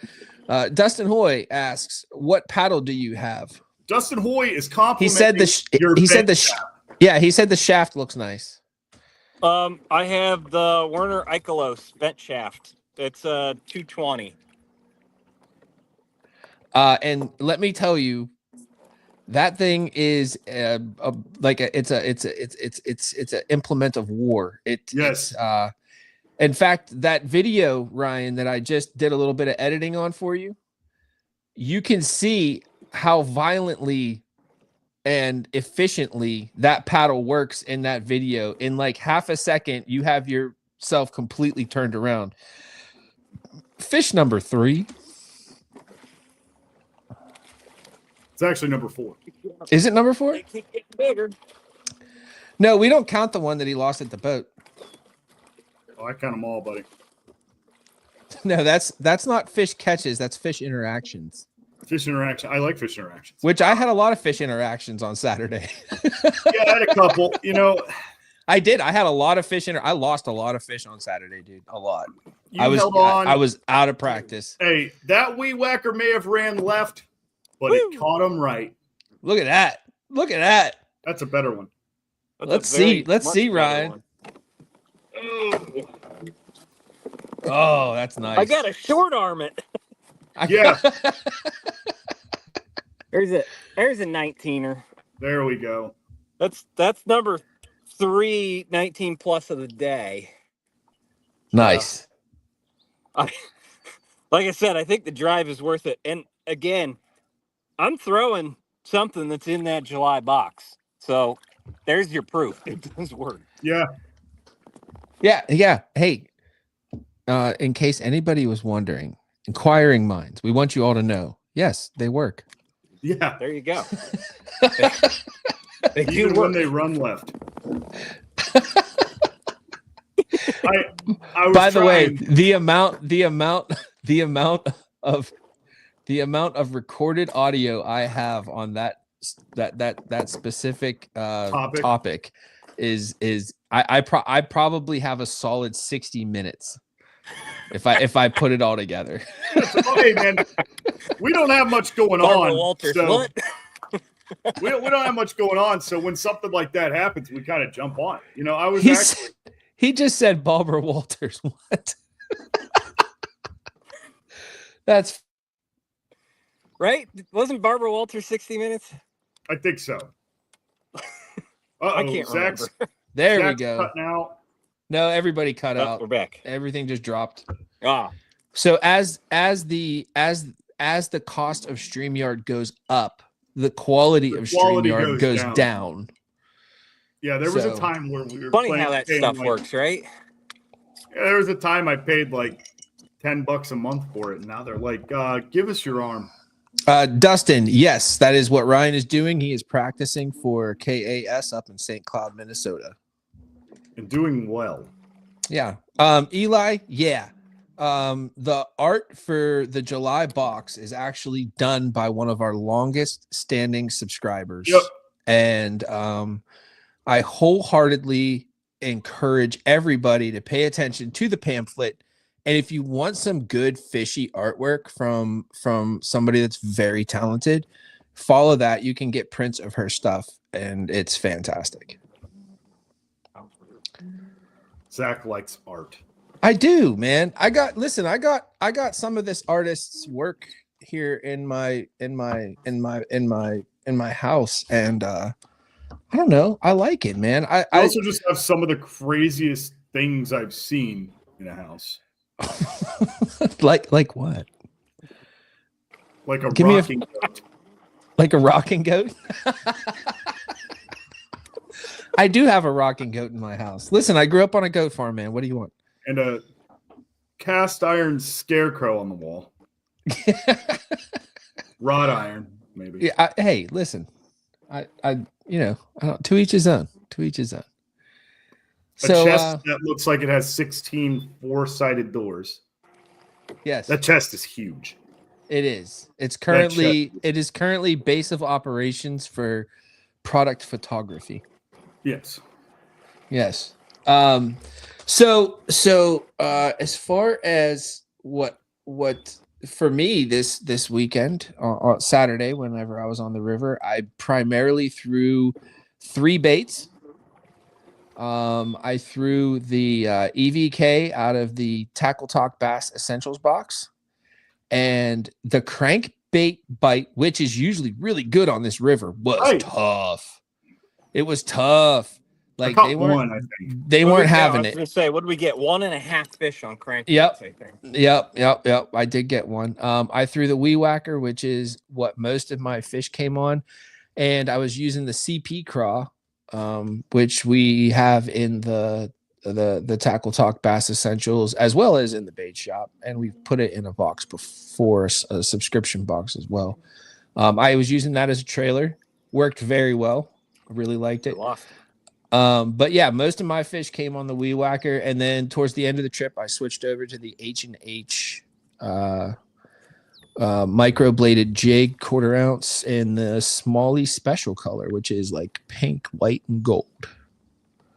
Dustin Hoy asks, "What paddle do you have?" Dustin Hoy is complimenting. He said he said the shaft looks nice. I have the Werner Ikelos bent shaft. It's 220. And let me tell you, that thing is it's an implement of war. Yes. It's in fact, that video, Ryan, that I just did a little bit of editing on for you, you can see how violently and efficiently that paddle works in that video. In like half a second, you have yourself completely turned around. Fish number 3. It's actually number 4. Is it number 4? They keep getting bigger. No, we don't count the one that he lost at the boat. Oh, I count them all, buddy. No, that's not fish catches. That's fish interactions. Fish interaction. I like fish interactions. Which I had a lot of fish interactions on Saturday. Yeah, I had a couple. You know, I did. I had a lot of fish. I lost a lot of fish on Saturday, dude. A lot. you I held on. I was out of practice. Hey, that weed whacker may have ran left, but it caught him right. Look at that. Look at that. That's a better one. Let's see, Ryan. Oh, that's nice. I got to short arm it. Yeah. There's a 19er. There we go. That's number 3 19 plus of the day. Nice. Like I said, I think the drive is worth it. And again, I'm throwing something that's in that July box. So there's your proof. It does work. Yeah. Yeah. Hey, in case anybody was wondering, inquiring minds, we want you all to know, yes, they work. Yeah. There you go. They do when they run left. I was By the way, trying- the amount of recorded audio I have on that specific topic is I probably have a solid 60 minutes if I put it all together. Hey man, we don't have much going Barbara on. Walters, so what? we don't have much going on. So when something like that happens, we kind of jump on. You know, I was he just said Barbara Walters. What? That's right. Wasn't Barbara Walters 60 Minutes? I think so. I can't Zach's, remember. there Zach's we go. cutting out. No, everybody cut out. We're back. Everything just dropped. Ah. So as the cost of StreamYard goes up, the quality of StreamYard goes down. Yeah, there was a time where we were Funny how that stuff works, right? Yeah, there was a time I paid like $10 a month for it, and now they're like, give us your arm. Dustin, yes, that is what Ryan is doing. He is practicing for KAS up in St. Cloud, Minnesota. And doing well. Yeah. Eli, yeah. The art for the July box is actually done by one of our longest standing subscribers. Yep. And I wholeheartedly encourage everybody to pay attention to the pamphlet. And if you want some good fishy artwork from somebody that's very talented, follow that. You can get prints of her stuff, and it's fantastic. Zach likes art. I do, man. I got some of this artist's work here in my house, and I don't know. I like it, man. I also just have some of the craziest things I've seen in a house. like what? Like a Give me rocking goat. Like a rocking goat? I do have a rocking goat in my house. Listen, I grew up on a goat farm, man. What do you want? And cast iron scarecrow on the wall. Wrought iron, maybe. Yeah. Hey, listen. I to each his own. To each his own. So, a chest that looks like it has 16 four-sided doors. Yes, that chest is huge. It is. It is currently base of operations for product photography. Yes. Yes. So as far as what for me this weekend on Saturday, whenever I was on the river, I primarily threw 3 baits. I threw the EVK out of the Tackle Talk Bass Essentials box, and the crankbait bite, which is usually really good on this river, was tough. It was tough. Like they weren't having it. I was gonna say, what did we get? 1.5 fish on crankbaits. Yep. I think. Yep. I did get one. I threw the Wee Whacker, which is what most of my fish came on, and I was using the CP craw, which we have in the Tackle Talk Bass Essentials as well as in the bait shop, and we've put it in a box before, a subscription box as well. I was using that as a trailer. Worked very well. I really liked it. But yeah, most of my fish came on the Wee Whacker, and then towards the end of the trip, I switched over to the H&H microbladed jig 1/4 ounce in the Smalley special color, which is like pink, white, and gold.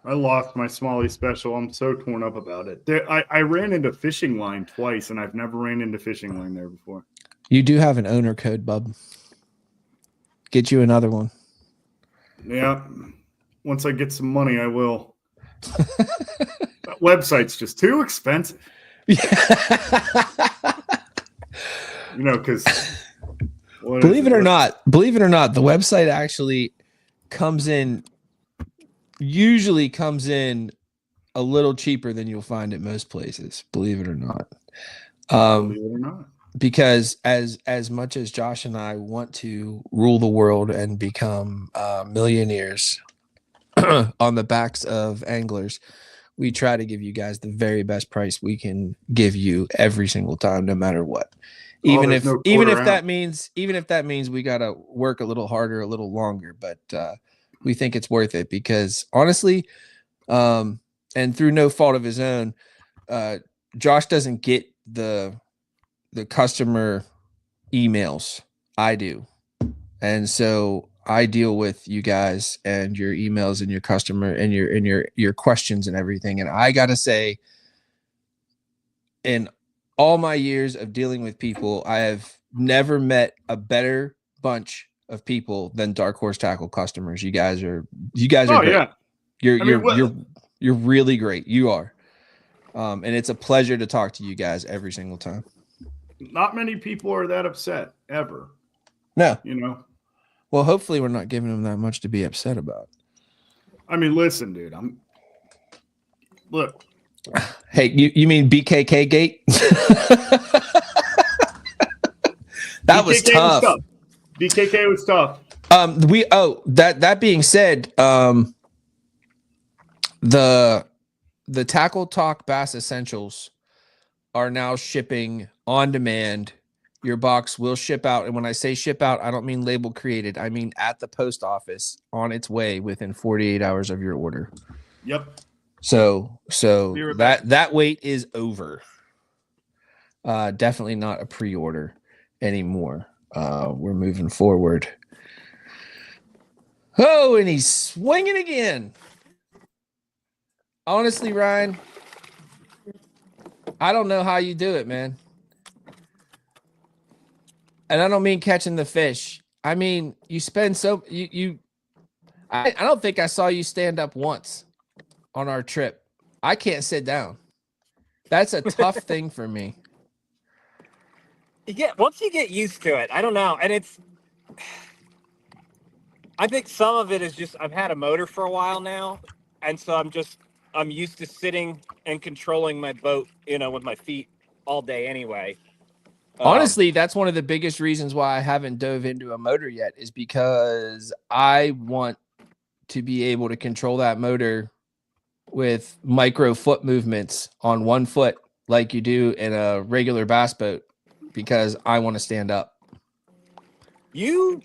I lost my Smalley special. I'm so torn up about it. I ran into fishing line twice, and I've never ran into fishing line there before. You do have an owner code, bub. Get you another one. Yeah. Once I get some money, I will. That website's just too expensive. Because believe it or not, the website actually usually comes in a little cheaper than you'll find at most places. Believe it or not. Because as much as Josh and I want to rule the world and become millionaires on the backs of anglers, we try to give you guys the very best price we can give you every single time, no matter what. Even if that means we got to work a little harder, a little longer, but we think it's worth it because honestly, and through no fault of his own, Josh doesn't get the customer emails. I do. And so I deal with you guys and your emails and your customer and your questions and everything. And I got to say, in all my years of dealing with people, I have never met a better bunch of people than Dark Horse Tackle customers. You guys are great. Yeah. You're really great. You are. And it's a pleasure to talk to you guys every single time. Not many people are that upset ever. No. Well, hopefully we're not giving them that much to be upset about. I mean, listen, dude. Look. Hey, you mean BKK gate? That was tough. BKK was tough. That being said, the Tackle Talk Bass Essentials are now shipping on demand. Your box will ship out, and when I say ship out, I don't mean label created. I mean at the post office on its way within 48 hours of your order. Yep. So that wait is over. Definitely not a pre-order anymore. We're moving forward. Oh, and he's swinging again. Honestly, Ryan, I don't know how you do it, man. And I don't mean catching the fish. I mean, you spend I don't think I saw you stand up once on our trip. I can't sit down. That's a tough thing for me. Once you get used to it, I don't know. And I think some of it is just, I've had a motor for a while now. And so I'm used to sitting and controlling my boat, with my feet all day anyway. Honestly, that's one of the biggest reasons why I haven't dove into a motor yet, is because I want to be able to control that motor with micro foot movements on one foot like you do in a regular bass boat because I want to stand up.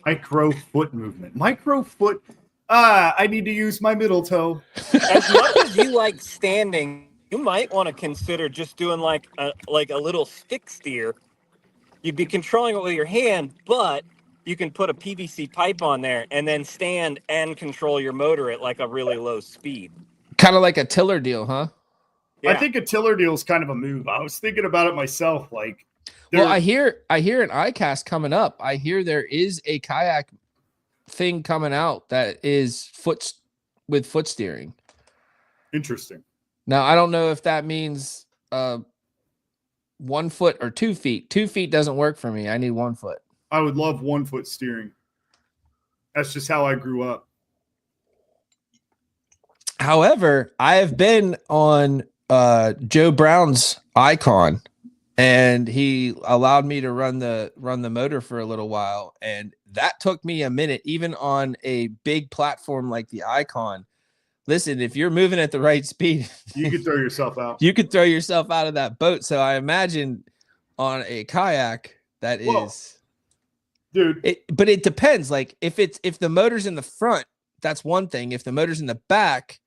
Micro foot movement. Micro foot. I need to use my middle toe. As much as you like standing, you might want to consider just doing like a little stick steer. You'd be controlling it with your hand, but you can put a PVC pipe on there and then stand and control your motor at like a really low speed. Kind of like a tiller deal, huh? Yeah. I think a tiller deal is kind of a move. I was thinking about it myself. Like, well, I hear an iCast coming up. I hear there is a kayak thing coming out that is with foot steering. Interesting. Now, I don't know if that means 1 foot or 2 feet. 2 feet doesn't work for me. I need 1 foot. I would love 1 foot steering. That's just how I grew up. However, I have been on Joe Brown's Icon, and he allowed me to run the motor for a little while, and that took me a minute, even on a big platform like the Icon. Listen, if you're moving at the right speed, you could throw yourself out. You could throw yourself out of that boat. So I imagine on a kayak that is, dude. But it depends. Like if the motor's in the front, that's one thing. If the motor's in the back,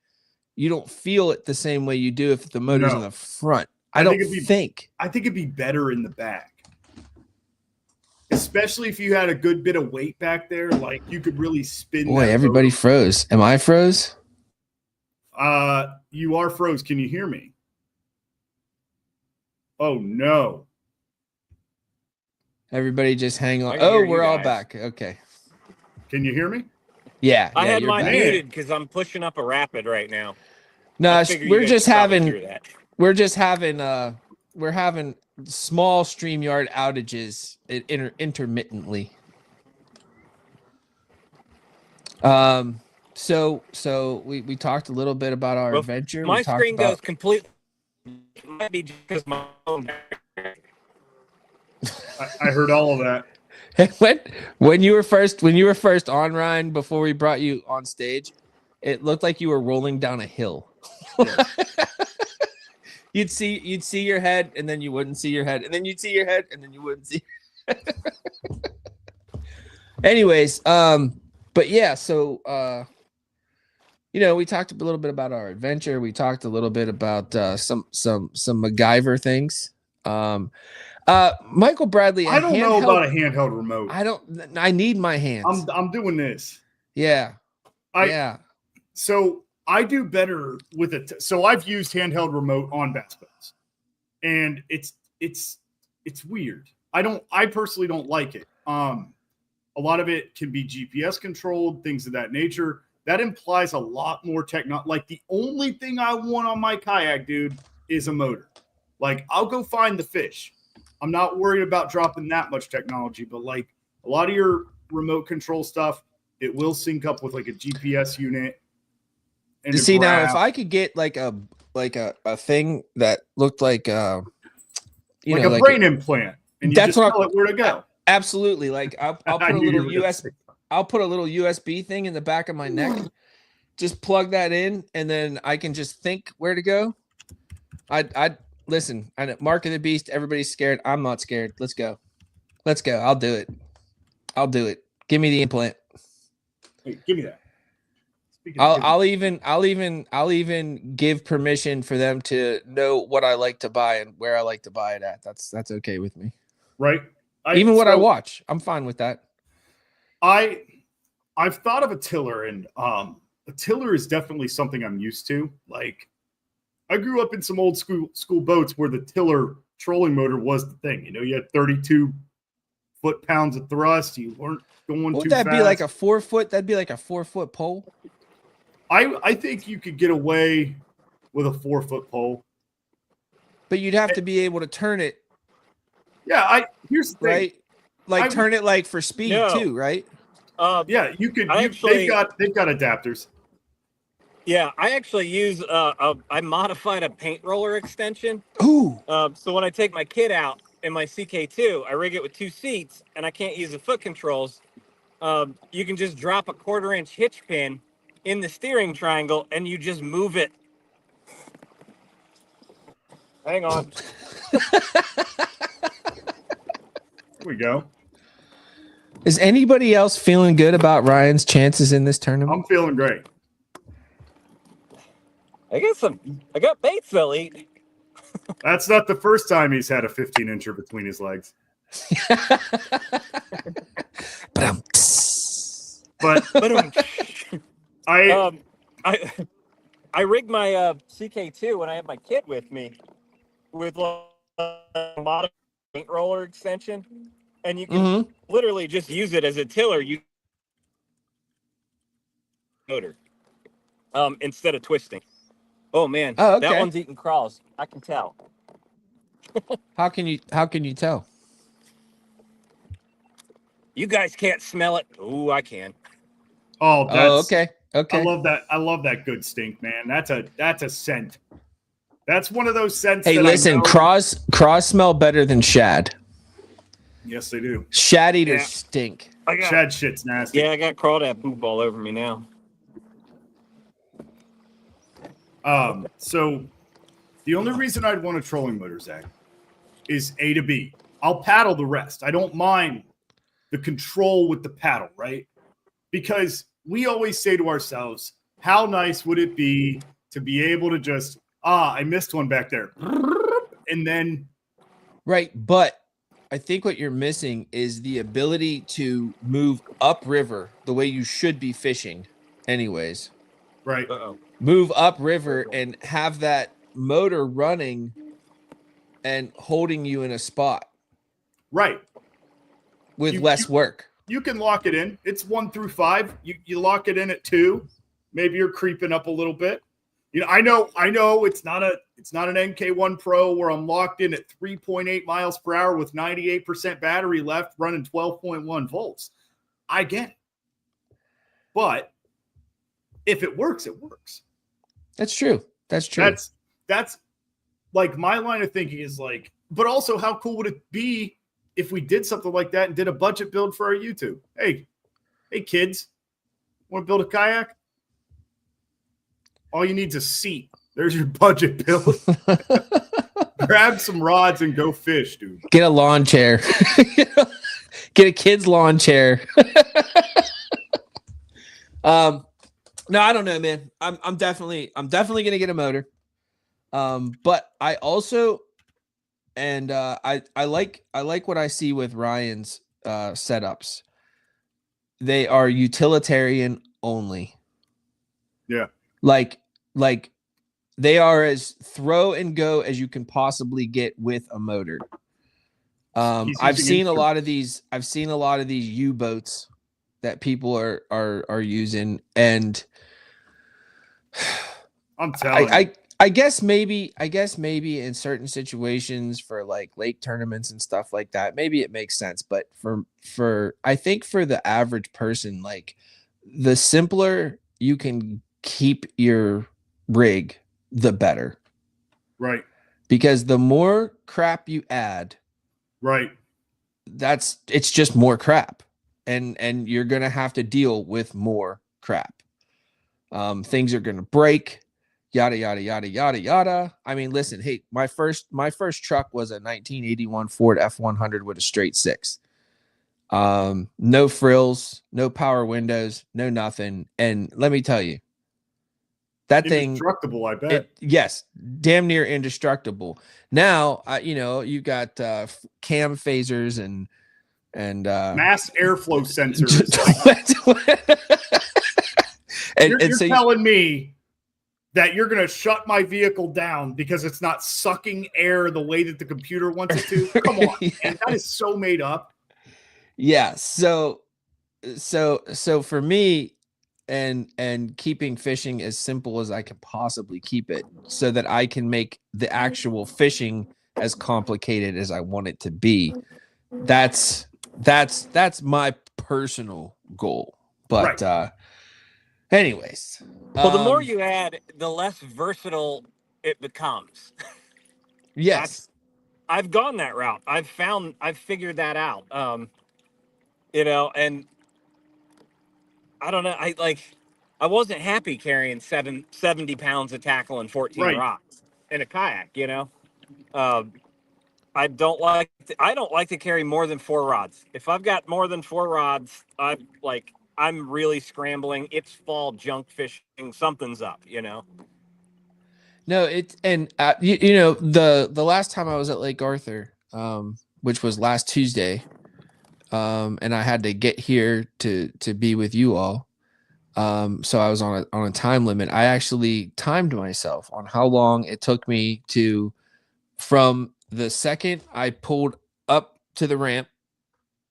you don't feel it the same way you do if the motor's in the front. I think it'd be better in the back. Especially if you had a good bit of weight back there, like you could really spin. Boy, everybody froze. Am I froze? You are froze. Can you hear me? Oh no. Everybody just hang on. Oh, we're all back. Okay. Can you hear me? Yeah. I had mine muted because I'm pushing up a rapid right now. No, we're having small StreamYard outages intermittently. So we talked a little bit about our adventure. My screen goes completely. It might be because my phone. I heard all of that. When you were first on, Ryan, before we brought you on stage, it looked like you were rolling down a hill. Yeah. You'd see your head, and then you wouldn't see your head, and then you'd see your head, and then you wouldn't see. Anyways, but yeah, so we talked a little bit about our adventure. We talked a little bit about some MacGyver things. Michael Bradley. I don't know about a handheld remote. I need my hands. I'm doing this. Yeah. So I do better with it. So I've used handheld remote on bass boats, and it's weird. I personally don't like it. A lot of it can be GPS controlled, things of that nature. That implies a lot more technology. Like the only thing I want on my kayak, dude, is a motor. Like I'll go find the fish. I'm not worried about dropping that much technology, but like a lot of your remote control stuff, it will sync up with like a GPS unit. And see now, if I could get like a thing that looked like a brain implant, and you just tell it where to go. Absolutely, like I'll put a little USB. I'll put a little USB thing in the back of my neck. Just plug that in, and then I can just think where to go. I listen. I know Mark of the Beast. Everybody's scared. I'm not scared. Let's go. I'll do it. Give me the implant. Hey, give me that. I'll even give permission for them to know what I like to buy and where I like to buy it at. That's okay with me. Right. What I watch, I'm fine with that. I've thought of a tiller, and a tiller is definitely something I'm used to. Like I grew up in some old school boats where the tiller trolling motor was the thing. You had 32 foot-pounds of thrust. You weren't going too fast. Be like a 4 foot? That'd be like a 4 foot pole. I think you could get away with a 4 foot pole, but you'd have to be able to turn it. Yeah, here's the thing. Right. Like turn it like for speed too, right? Yeah, you could. They've got adapters. Yeah, I actually use I modified a paint roller extension. Ooh. So when I take my kid out in my CK2, I rig it with 2 seats, and I can't use the foot controls. You can just drop a 1/4-inch hitch pin in the steering triangle, and you just move it. Hang on. There we go. Is anybody else feeling good about Ryan's chances in this tournament? I'm feeling great. I got baits they'll eat. That's not the first time he's had a 15-incher between his legs. But I rigged my CK2 when I had my kid with me with a lot of paint roller extension, and you can literally just use it as a tiller. You motor instead of twisting. Oh man, that one's eating crawls. I can tell. How can you tell? You guys can't smell it. Ooh, I can. Oh, that's okay. I love that. I love that good stink, man. That's a scent. That's one of those scents. Hey, listen, craws smell better than shad. Yes, they do. Shad eaters stink. Shad shit's nasty. Yeah, I got crawdad poop all over me now. So the only reason I'd want a trolling motor, Zach, is A to B. I'll paddle the rest. I don't mind the control with the paddle, right? Because we always say to ourselves, how nice would it be to be able to just, I missed one back there. And then. Right. But I think what you're missing is the ability to move upriver the way you should be fishing anyways. Right. Move upriver and have that motor running and holding you in a spot. Right. With less work. You can lock it in. It's 1 through 5. You lock it in at 2. Maybe you're creeping up a little bit. I know it's not an NK1 Pro where I'm locked in at 3.8 miles per hour with 98% battery left running 12.1 volts. I get it. But if it works, it works. That's true. That's like my line of thinking is like, but also how cool would it be if we did something like that and did a budget build for our YouTube? Hey kids, want to build a kayak? All you need is a seat. There's your budget build. Grab some rods and go fish, dude. Get a lawn chair. Get a kid's lawn chair. No, I don't know, man. I'm definitely gonna get a motor. But I also I like what I see with Ryan's setups. They are utilitarian only. Yeah. Like they are as throw and go as you can possibly get with a motor. I've seen a lot of these U-boats that people are using, and I'm telling you. I guess maybe in certain situations for like lake tournaments and stuff like that, maybe it makes sense. But for I think for the average person, like the simpler you can keep your rig, the better. Right. Because the more crap you add, right, it's just more crap. And you're gonna have to deal with more crap. Things are gonna break. Yada yada yada yada yada. I mean, listen, hey, my first truck was a 1981 Ford F100 with a straight 6. No frills, no power windows, no nothing. And let me tell you, that thing indestructible, I bet. Yes, damn near indestructible. Now, you got cam phasers and mass airflow sensors. You're so telling me that you're going to shut my vehicle down because it's not sucking air the way that the computer wants it to? Come on, yeah. Man, that is so made up. Yeah. So for me, and keeping fishing as simple as I can possibly keep it, so that I can make the actual fishing as complicated as I want it to be. That's my personal goal. But right. Anyways, well, the more you add, the less versatile it becomes. Yes, I've gone that route. I've figured that out. And I don't know. I wasn't happy carrying 70 pounds of tackle and 14 right. rocks in a kayak, I don't like to carry more than 4 rods. If I've got more than 4 rods, I'm really scrambling. It's fall junk fishing. Something's up, you know. No, it's and you know the last time I was at Lake Arthur, which was last Tuesday, and I had to get here to be with you all. So I was on a time limit. I actually timed myself on how long it took me to from the second I pulled up to the ramp.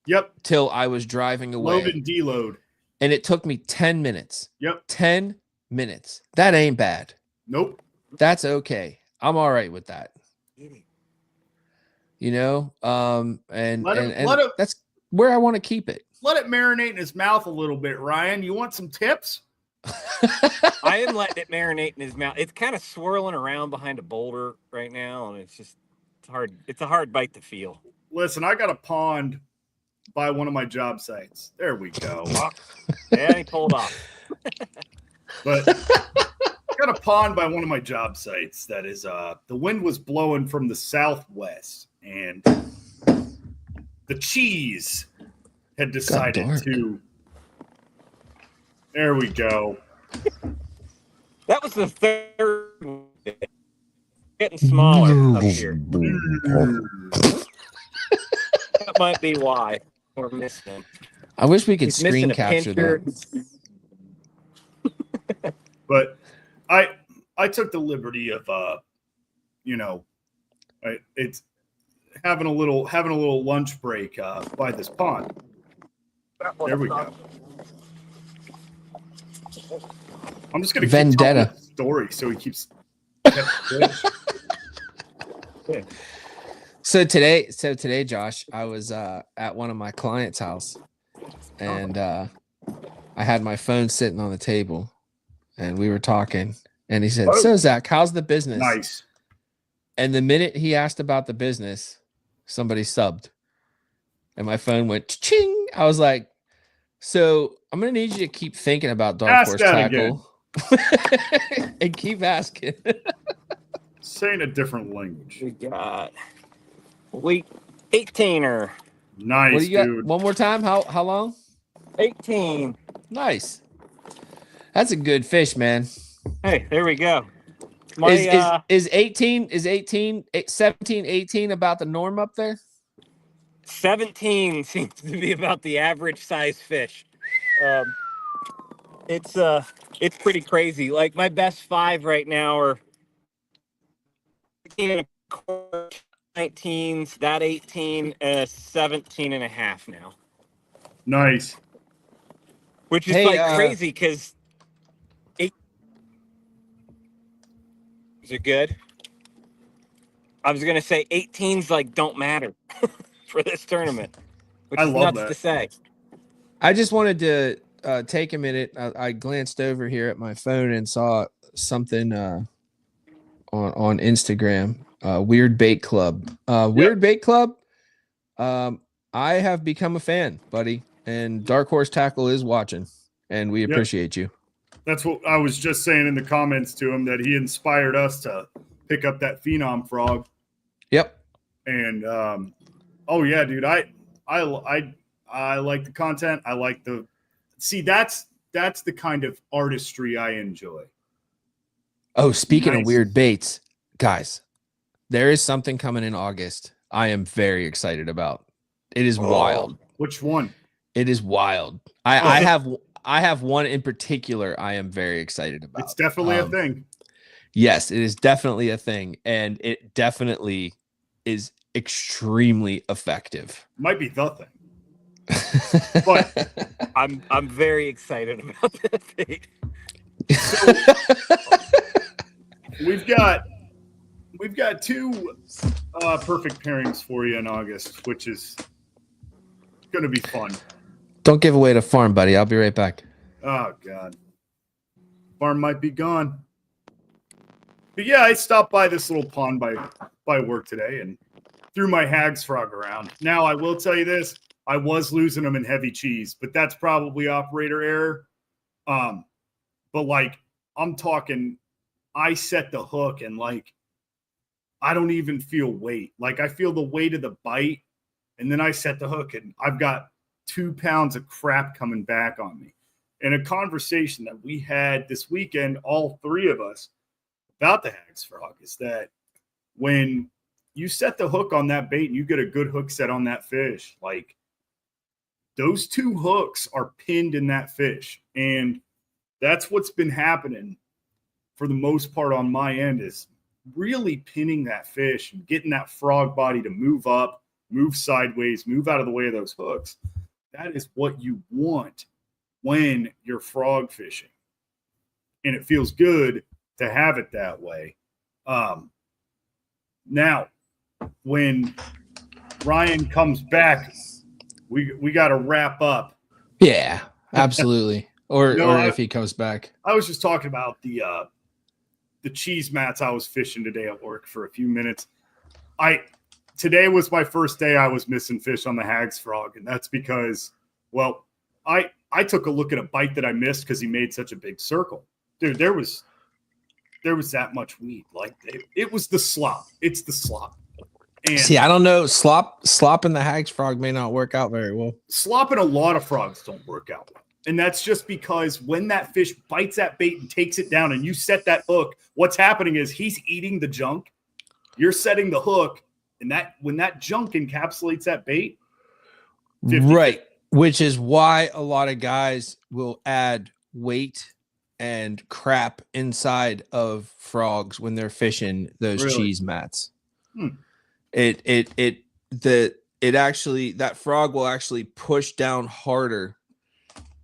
Yep. Till I was driving away. Load and deload. And it took me 10 minutes. Yep. 10 minutes. That ain't bad. Nope. That's okay. I'm all right with that. You know, and that's where I want to keep it. Let it marinate in his mouth a little bit, Ryan. You want some tips? I am letting it marinate in his mouth. It's kind of swirling around behind a boulder right now, and it's hard. It's a hard bite to feel. Listen, I got a pond by one of my job sites. There we go. Yeah, he pulled off. But I got a pond by one of my job sites that is the wind was blowing from the southwest, and the cheese had decided to. There we go. That was the third. Getting smaller up here. That might be why we're missing him. I wish we could screen capture that. But I took the liberty of it's having a little lunch break by this pond. There we go. I'm just gonna keep telling the story so he keeps. So today, Josh, I was at one of my clients' house, and I had my phone sitting on the table, and we were talking, and he said, "So Zach, how's the business?" Nice. And the minute he asked about the business, somebody subbed, and my phone went ching. I was like, "So I'm gonna need you to keep thinking about Dark Horse Tackle, and keep asking." Saying a different language. We got week 18er. Nice, what do you dude. got? One more time. How long? 18. Nice. That's a good fish, man. Hey, there we go. Is 17, 18 about the norm up there? 17 seems to be about the average size fish. It's pretty crazy. Like my best 5 right now are 19s, that 18, 17 and a half now. Nice. Which is crazy because is it good? I was gonna say 18s don't matter for this tournament, which is nuts to say. I just wanted to take a minute. I glanced over here at my phone and saw something on Instagram. Weird Bait Club. Weird Bait Club. I have become a fan, buddy, and Dark Horse Tackle is watching, and we appreciate you. That's what I was just saying in the comments to him, that he inspired us to pick up that Phenom frog. Yep. And oh yeah, dude, I like the content. I like that's the kind of artistry I enjoy. Oh, speaking of weird baits, guys, there is something coming in August I am very excited about. It is wild. Which one? It is wild. I have one in particular I am very excited about. It's definitely a thing. Yes, it is definitely a thing, and it definitely is extremely effective. Might be the thing. But I'm very excited about that thing. So, we've got 2 perfect pairings for you in August, which is going to be fun. Don't give away the farm, buddy. I'll be right back. Oh God, farm might be gone. But yeah, I stopped by this little pond by work today and threw my Hags frog around. Now I will tell you this: I was losing them in heavy cheese, but that's probably operator error. But I'm talking, I set the hook and I don't even feel weight. Like I feel the weight of the bite, and then I set the hook, and I've got 2 pounds of crap coming back on me. And a conversation that we had this weekend, all 3 of us, about the Hag's Frog is that when you set the hook on that bait and you get a good hook set on that fish, like those 2 hooks are pinned in that fish. And that's what's been happening for the most part on my end, is really pinning that fish and getting that frog body to move up, move sideways, move out of the way of those hooks. That is what you want when you're frog fishing. And it feels good to have it that way. Now, when Ryan comes back, we got to wrap up. Yeah, absolutely. Or if he comes back. I was just talking about the cheese mats I was fishing today at work for a few minutes. Today was my first day I was missing fish on the Hag's Frog, and that's because, well, I took a look at a bite that I missed because he made such a big circle. Dude, there was that much weed. Like it was the slop. It's the slop. And see, I don't know. Slop in the Hag's Frog may not work out very well. Slop in a lot of frogs don't work out well. And that's just because when that fish bites that bait and takes it down and you set that hook, what's happening is he's eating the junk. You're setting the hook, and that when that junk encapsulates that bait, 50, right, which is why a lot of guys will add weight and crap inside of frogs when they're fishing those cheese mats. That frog will actually push down harder,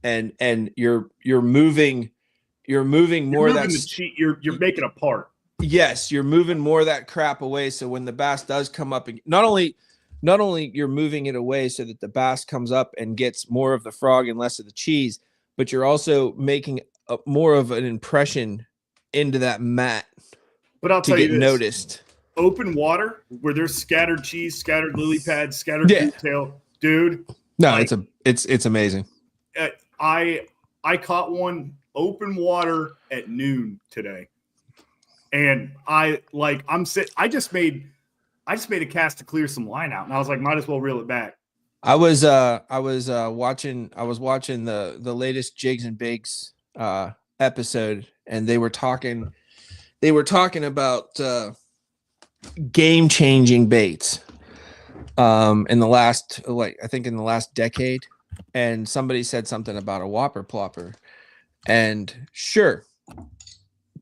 and you're moving more of that you're making a part. Yes, you're moving more of that crap away. So when the bass does come up, not only you're moving it away so that the bass comes up and gets more of the frog and less of the cheese, but you're also making more of an impression into that mat. But I'll tell you this, noticed. Open water where there's scattered cheese, scattered lily pads, scattered tail, dude. No, it's amazing. I caught one open water at noon today. And I just made a cast to clear some line out, and I was like, might as well reel it back. I was watching the latest Jigs and Bigs episode, and they were talking about game-changing baits in the last decade, and somebody said something about a whopper plopper, and sure,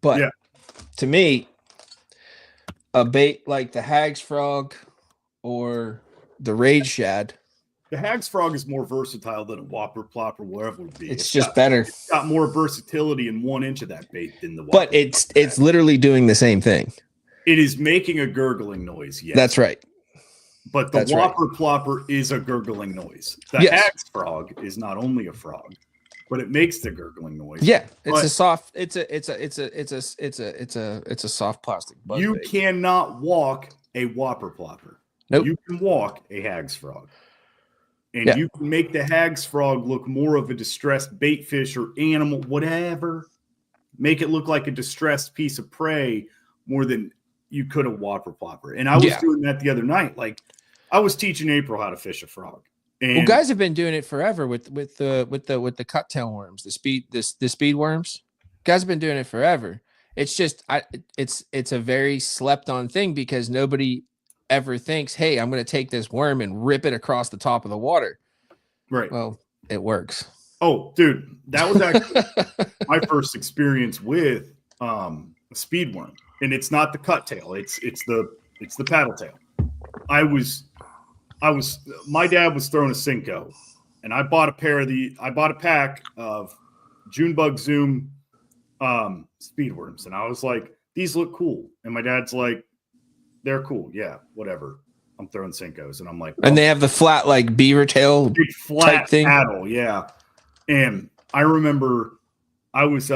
but yeah. To me, a bait like the Hag's Frog or the Rage Shad. The Hag's Frog is more versatile than a whopper plopper, whatever it would be. It's just better. It's got more versatility in 1 inch of that bait than the whopper. But it's literally doing the same thing. It is making a gurgling noise, yes. That's right. But the whopper plopper is a gurgling noise. The Hag's Frog is not only a frog, but it makes the gurgling noise. Yeah, it's a soft plastic buzz You bait. cannot walk a whopper plopper. Nope. You can walk a Hag's Frog. And you can make the Hag's Frog look more of a distressed bait fish or animal, whatever. Make it look like a distressed piece of prey more than you could a whopper plopper. And I was doing that the other night. Like I was teaching April how to fish a frog. And well, guys have been doing it forever with the cut tail worms, the speed worms. Guys have been doing it forever. It's just it's a very slept on thing because nobody ever thinks, hey, I'm going to take this worm and rip it across the top of the water. Right. Well, it works. Oh, dude, that was actually my first experience with a speed worm, and it's not the cut tail. It's the paddle tail. My dad was throwing a Cinco, and I bought a pack of Junebug Zoom speed worms, and I was like, these look cool. And my dad's like, they're cool. Yeah, whatever. I'm throwing Cincos, and I'm like, and they have the flat like beaver tail, big flat thing. Paddle, yeah. And I remember I was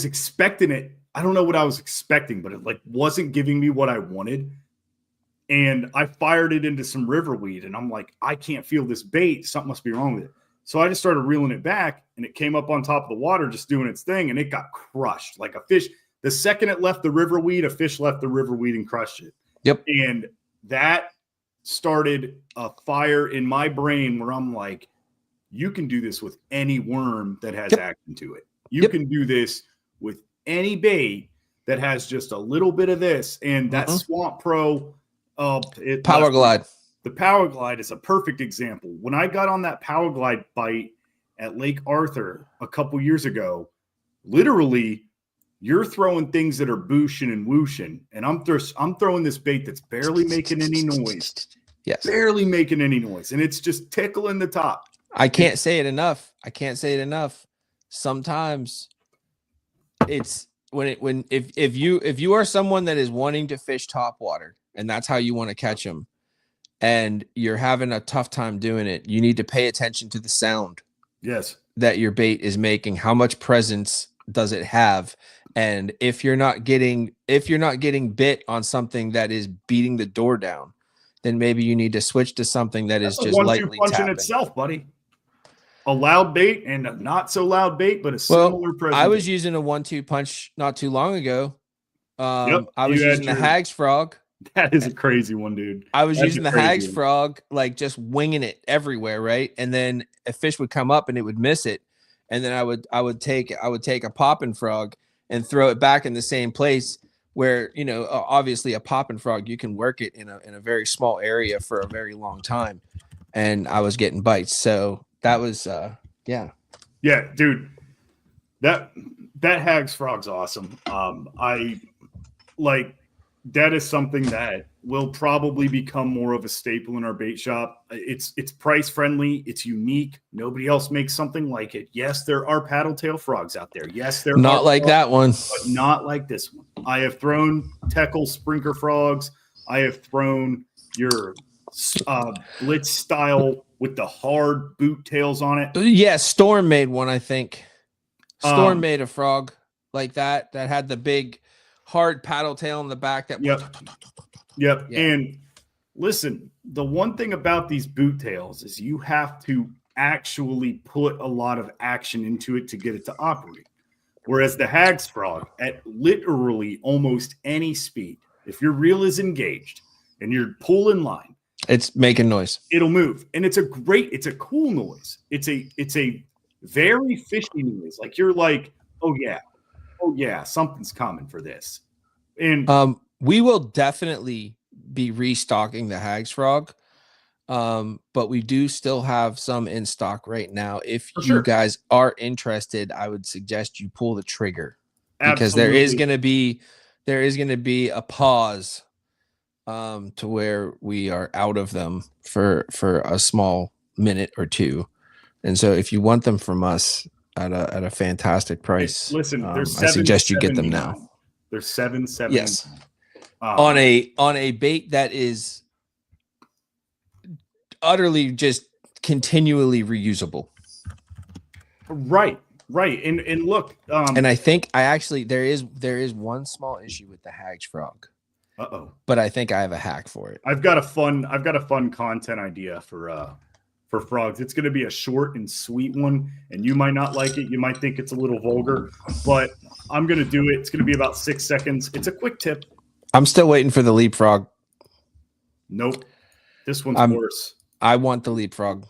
expecting it. I don't know what I was expecting, but it like wasn't giving me what I wanted. And I fired it into some river weed, and I'm like, I can't feel this bait. Something must be wrong with it. So I just started reeling it back, and it came up on top of the water, just doing its thing, and it got crushed like a fish. The second it left the river weed, a fish left the river weed and crushed it. Yep. And that started a fire in my brain where I'm like, you can do this with any worm that has action to it. You can do this with any bait that has just a little bit of this. And that Swamp Pro Power Glide. The Power Glide is a perfect example. When I got on that Power Glide bite at Lake Arthur a couple years ago, literally you're throwing things that are booshing and whooshing, and I'm throwing this bait that's barely making any noise. Yes. Barely making any noise, and it's just tickling the top. I can't say it enough. Sometimes it's if you are someone that is wanting to fish topwater and that's how you want to catch them, and you're having a tough time doing it, you need to pay attention to the sound. Yes. That your bait is making. How much presence does it have? And if you're not getting bit on something that is beating the door down, then maybe you need to switch to something that is just lightly punch tapping. In itself, buddy. A loud bait and a not so loud bait, but a similar presence. I was using a 1-2 punch not too long ago. I was using the Hags Frog. That is a crazy one, dude. I was using the Hags Frog, like just winging it everywhere, right? And then a fish would come up and it would miss it, and then I would take a popping frog and throw it back in the same place where, you know, obviously a popping frog, you can work it in a very small area for a very long time, and I was getting bites. So that was yeah, dude. That Hags Frog's awesome. I like. That is something that will probably become more of a staple in our bait shop. It's price friendly. It's unique. Nobody else makes something like it. Yes, there are paddle tail frogs out there. Yes, there not are like frogs, that one, but not like this one. I have thrown Teckle Sprinker frogs. I have thrown your Blitz style with the hard boot tails on it. Yeah, Storm made one, I think. Storm made a frog like that had the big hard paddle tail in the back. Yep. Yeah. And listen, the one thing about these boot tails is you have to actually put a lot of action into it to get it to operate. Whereas the Hags Frog, at literally almost any speed, if your reel is engaged and you're pulling line, it's making noise. It'll move. And it's a cool noise. It's a very fishy noise. Like you're like, oh yeah, something's coming for this. And we will definitely be restocking the Hags Frog. But we do still have some in stock right now. If you guys are interested, I would suggest you pull the trigger. Because there is going to be a pause to where we are out of them for a small minute or two. And so if you want them from us at a fantastic price, listen, I suggest you get them now. They're $7.79. Yes. On a bait that is utterly just continually reusable. Right. And look, and I think there is one small issue with the Hags Frog. But I think I have a hack for it. I've got a fun content idea for frogs. It's going to be a short and sweet one, and you might not like it. You might think it's a little vulgar, but I'm going to do it. It's going to be about 6 seconds. It's a quick tip. I'm still waiting for the leapfrog. Nope. This one's worse. I want the leapfrog.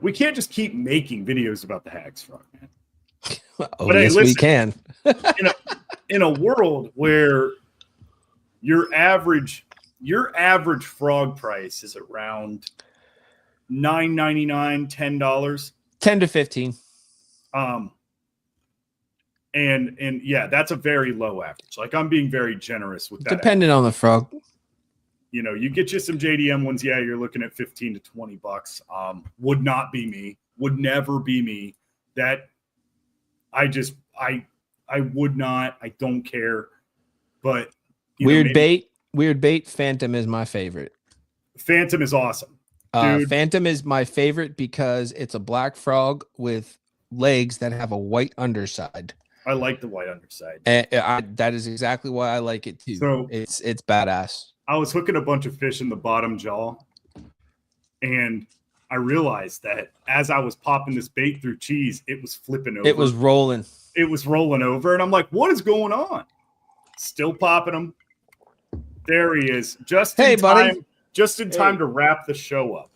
We can't just keep making videos about the Hags Frog, man. Yes, we can. in a world where your average frog price is around $9.99, $10, $10 to $15. And yeah, that's a very low average. Like I'm being very generous with that. Depending on the frog. You know, you get you some JDM ones. Yeah, you're looking at $15 to $20. Would not be me. Would never be me. That I would not. I don't care. But weird bait. Phantom is my favorite. Phantom is awesome. Phantom is my favorite because it's a black frog with legs that have a white underside. I like the white underside. And that is exactly why I like it too. So it's badass. I was hooking a bunch of fish in the bottom jaw, and I realized that as I was popping this bait through cheese, it was flipping over. It was rolling. It was rolling over, and I'm like, "What is going on?" Still popping them. There he is. Just Hey, in buddy. time. Just in time to wrap the show up.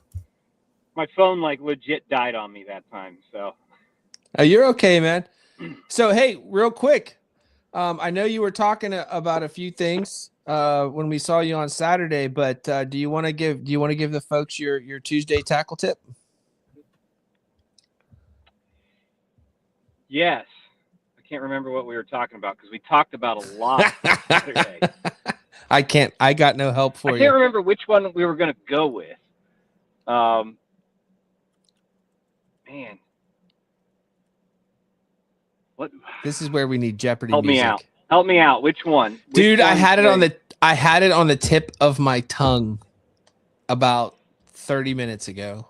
My phone like legit died on me that time. So. Oh, you're okay, man. So, hey, real quick. I know you were talking about a few things when we saw you on Saturday, but do you want to give the folks your Tuesday tackle tip? Yes. I can't remember what we were talking about because we talked about a lot Saturday. I got no help for you. I can't remember which one we were going to go with. Man. What? This is where we need Jeopardy Help music. Me out. Help me out. Which one? Dude, I had it on the tip of my tongue about 30 minutes ago.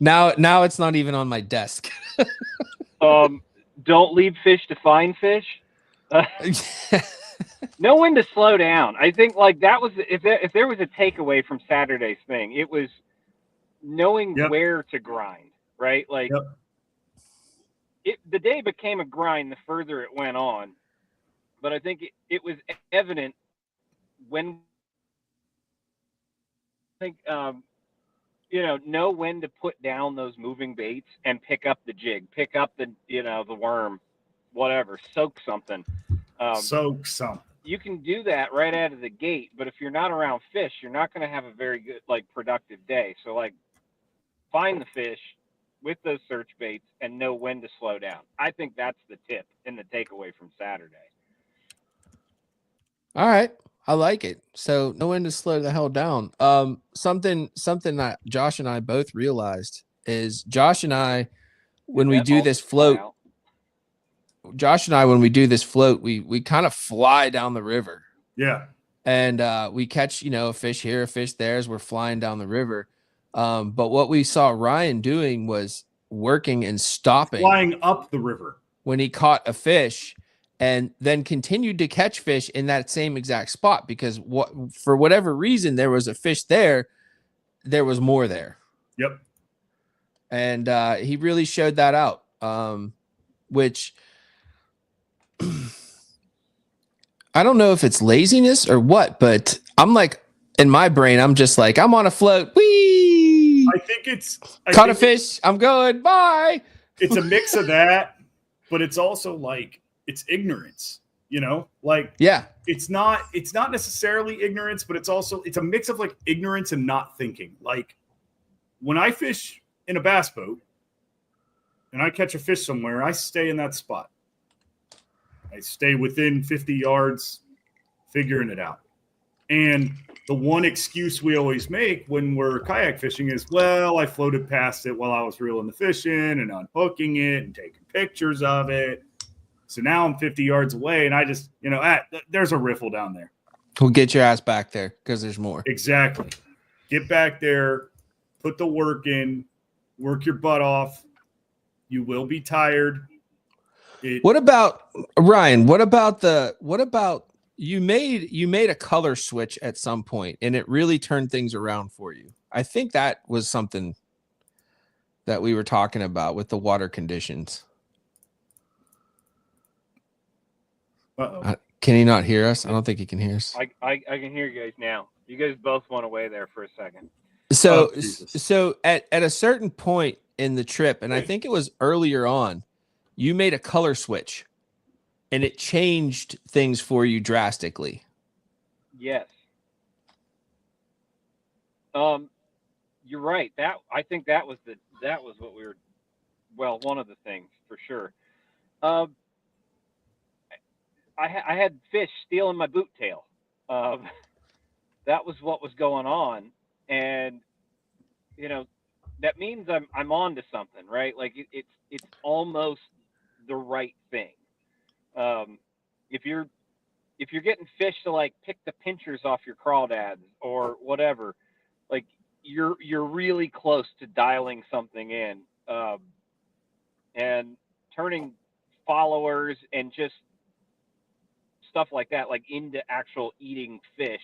Now it's not even on my desk. Don't leave fish to find fish. Know when to slow down. I think like that was if there was a takeaway from Saturday's thing, it was knowing where to grind, right? Like the day became a grind the further it went on, but I think it was evident when I think know when to put down those moving baits and pick up the jig, pick up the the worm, whatever, soak something. Soak something. You can do that right out of the gate, but if you're not around fish, you're not going to have a very good, like, productive day. So, like, find the fish with those search baits and know when to slow down. I think that's the tip and the takeaway from Saturday. All right. I like it. So know when to slow the hell down. Something that Josh and I both realized is Josh and I, when we do this float, we kind of fly down the river. Yeah. And we catch, a fish here, a fish there as we're flying down the river. But what we saw Ryan doing was working and stopping. Flying up the river. When he caught a fish and then continued to catch fish in that same exact spot because for whatever reason, there was a fish there. There was more there. Yep. And he really showed that out, which I don't know if it's laziness or what, but I'm like, in my brain, I'm just like, I'm on a float. Whee! I think caught a fish. I'm going. Bye. It's a mix of that, but it's also like, it's ignorance, like, yeah, it's not necessarily ignorance, but it's a mix of like ignorance and not thinking. Like when I fish in a bass boat and I catch a fish somewhere, I stay in that spot. I stay within 50 yards, figuring it out. And the one excuse we always make when we're kayak fishing is, well, I floated past it while I was reeling the fish in and unhooking it and taking pictures of it. So now I'm 50 yards away and I just, there's a riffle down there. We'll get your ass back there because there's more. Exactly. Get back there, put the work in, work your butt off. You will be tired. What about Ryan? What about you made a color switch at some point and it really turned things around for you. I think that was something that we were talking about with the water conditions. Can he not hear us? I don't think he can hear us. I can hear you guys now. You guys both went away there for a second. So at a certain point in the trip, and I think it was earlier on, you made a color switch and it changed things for you drastically. Yes. You're right. I think that was what we were, one of the things for sure. I had fish stealing my boot tail. That was what was going on, and that means I'm on to something, right? Like it's almost the right thing. If you're getting fish to like pick the pinchers off your crawdads or whatever, like you're really close to dialing something in, and turning followers and just stuff like that, like into actual eating fish,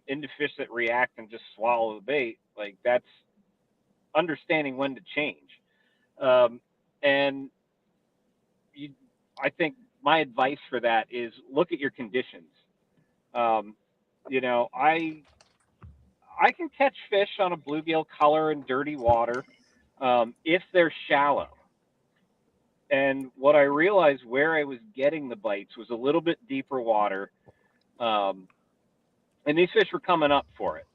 into fish that react and just swallow the bait. Like that's understanding when to change. And I think my advice for that is look at your conditions. You know, I can catch fish on a bluegill color in dirty water if they're shallow. And what I realized where I was getting the bites was a little bit deeper water, and these fish were coming up for it.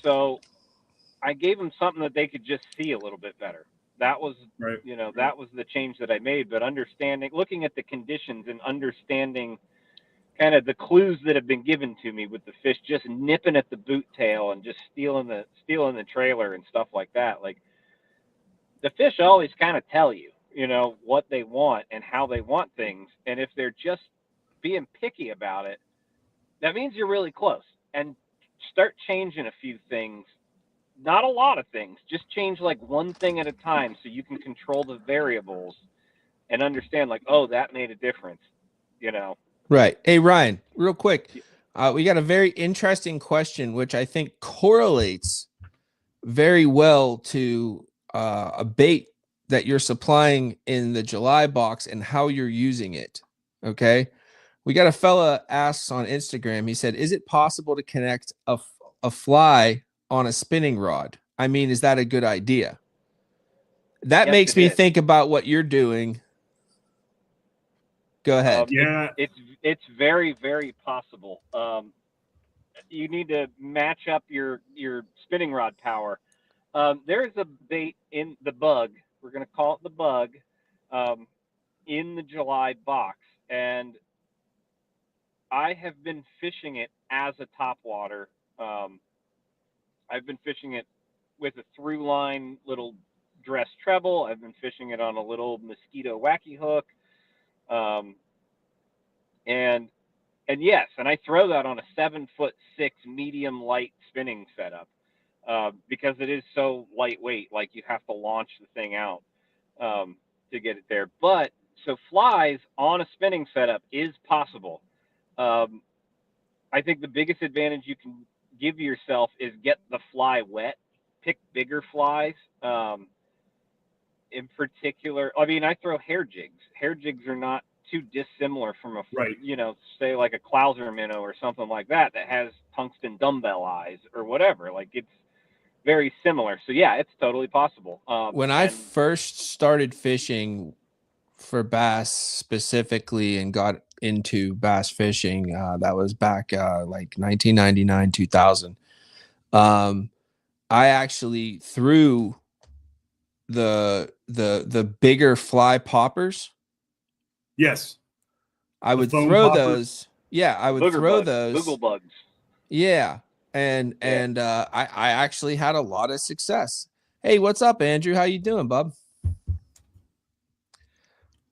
So I gave them something that they could just see a little bit better. That was, Right. you know, that was the change that I made. But understanding, looking at the conditions and understanding kind of the clues that have been given to me with the fish just nipping at the boot tail and just stealing the trailer and stuff like that. Like the fish always kind of tell you, you know, what they want and how they want things. And if they're just being picky about it, that means you're really close. And start changing a few things. Not a lot of things. Just change like one thing at a time so you can control the variables and understand like, oh, that made a difference, you know. Right. Hey, Ryan, real quick. We got a very interesting question, which I think correlates very well to a bait that you're supplying in the July box and how you're using it. Okay. We got a fella asks on Instagram. He said, is it possible to connect a fly on a spinning rod? I mean, is that a good idea? That Yes, makes it me is. think about what you're doing. Go ahead. Yeah. It's very, very possible. You need to match up your spinning rod power. There's a bait in the bug. We're going to call it the bug in the July box. And I have been fishing it as a topwater. I've been fishing it with a through line little dress treble. I've been fishing it on a little mosquito wacky hook. And yes, and I throw that on a 7'6" medium light spinning setup because it is so lightweight. Like you have to launch the thing out to get it there. But so flies on a spinning setup is possible. I think the biggest advantage you can give yourself is get the fly wet. Pick bigger flies. In particular, I mean, I throw hair jigs. Hair jigs are not too dissimilar from Right. you know, say like a Clouser minnow or something like that has tungsten dumbbell eyes or whatever. Like it's very similar. So yeah, it's totally possible. When I first started fishing for bass specifically and got into bass fishing, that was back like 1999, 2000. I actually threw the bigger fly poppers. Yes. I would foam throw poppers. those. Yeah, I would booger throw bugs, those. boogle bugs. Yeah. And I actually had a lot of success. Hey, what's up, Andrew? How you doing, bub?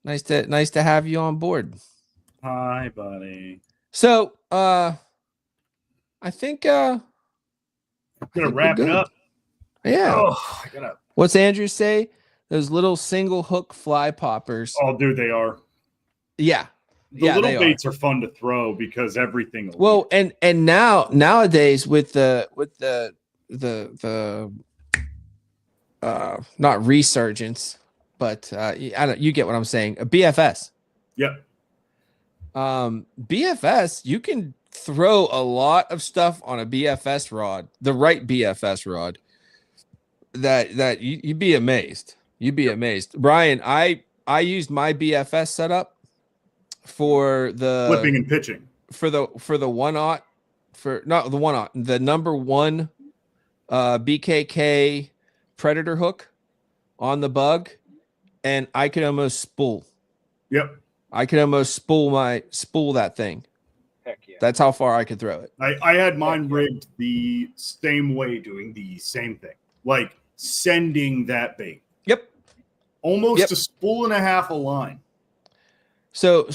Nice to have you on board. Hi, buddy. So I think I'm gonna wrap it up. Yeah. Oh, I gotta. What's Andrew say? Those little single hook fly poppers. Oh, dude, they are. Yeah. The little baits are fun to throw because everything. Well, and nowadays with the not resurgence, but you get what I'm saying. A BFS. Yep. BFS, you can throw a lot of stuff on a BFS rod, the right BFS rod. That you'd be amazed. You'd be amazed. Brian, I used my BFS setup for the flipping and pitching for the 1/0 for not the 1/0, the number 1 BKK predator hook on the bug, and I could almost spool. Yep. I could almost spool that thing. Heck yeah. That's how far I could throw it. I had mine rigged the same way, doing the same thing, like sending that bait. Yep. Almost a spool and a half a line. So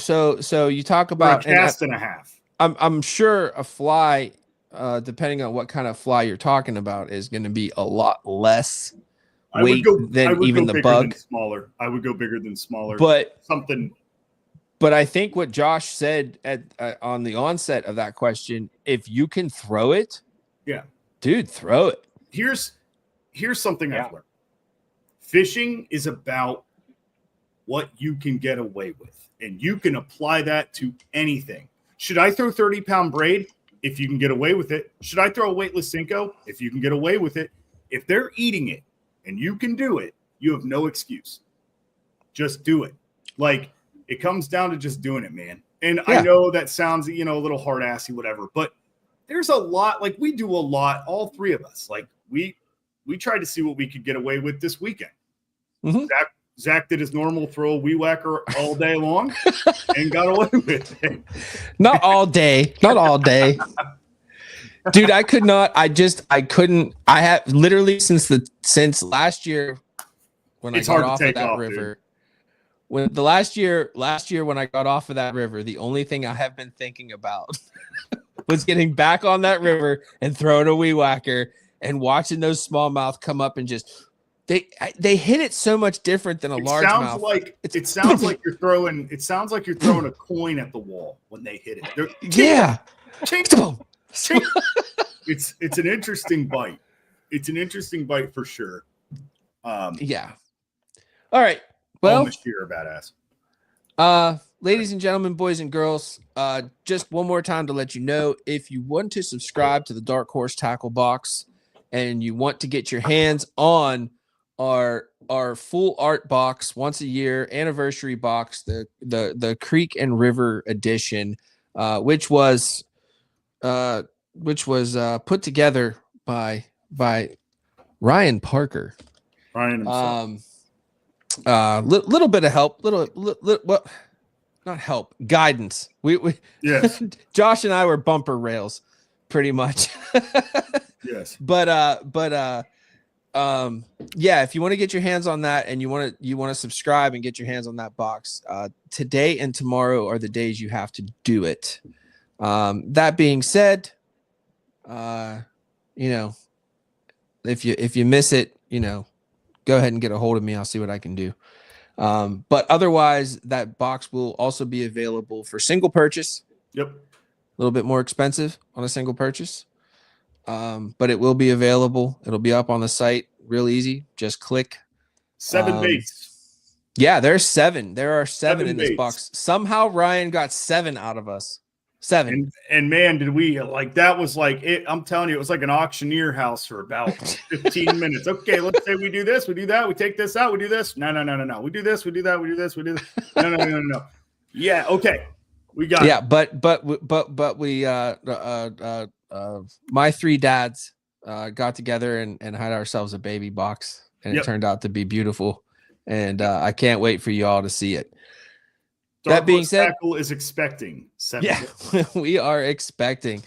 you talk about a cast and a half. I'm sure a fly, depending on what kind of fly you're talking about, is going to be a lot less weight than even the bug. Smaller. I would go bigger than smaller. But something. But I think what Josh said on the onset of that question, if you can throw it, yeah, dude, throw it. Here's something I've learned. Fishing is about what you can get away with, and you can apply that to anything. Should I throw 30-pound braid? If you can get away with it. Should I throw a weightless Cinco? If you can get away with it. If they're eating it and you can do it, you have no excuse. Just do it. Like, it comes down to just doing it, man. And I know that sounds, a little hard-assy, whatever, but there's a lot, like we do a lot, all three of us. Like we tried to see what we could get away with this weekend. Mm-hmm. Zach did his normal throw a weed whacker all day long and got away with it. Not all day. Dude, I could not. I couldn't. I have literally since last year when It's I got hard to off take of that off, river. Dude. When the last year when I got off of that river, the only thing I have been thinking about was getting back on that river and throwing a weed whacker and watching those smallmouth come up and just they hit it so much different than a largemouth. It sounds like you're throwing a coin at the wall when they hit it. Yeah. Chink. It's an interesting bite. It's an interesting bite for sure. Yeah. All right. Well, you're a badass. Ladies and gentlemen, boys and girls, just one more time to let you know, if you want to subscribe to the Dark Horse Tackle Box and you want to get your hands on our full art box, once a year anniversary box, the Creek and River edition, which was put together by Ryan Parker. Ryan himself. Little bit of help, not help, guidance. We yes. Josh and I were bumper rails pretty much. Yes. But yeah, if you want to get your hands on that and you want to subscribe and get your hands on that box, today and tomorrow are the days you have to do it. That being said, if you miss it, go ahead and get a hold of me. I'll see what I can do. But otherwise, that box will also be available for single purchase. Yep. A little bit more expensive on a single purchase. But it will be available. It'll be up on the site real easy. Just click. 7 baits. Yeah, there's 7. There are 7 in this baits. box. Somehow Ryan got 7 out of us. 7. And man, did we that was it. I'm telling you, it was like an auctioneer house for about 15 minutes. Okay, let's say we do this, we do that, we take this out, we do this. No. We do this, we do that, we do this, we do this. No. Yeah, okay. We got it. But we my 3 dads got together and had ourselves a baby box, and it turned out to be beautiful. And I can't wait for you all to see it. That being said, Tackle is expecting 7. Yeah, we are expecting.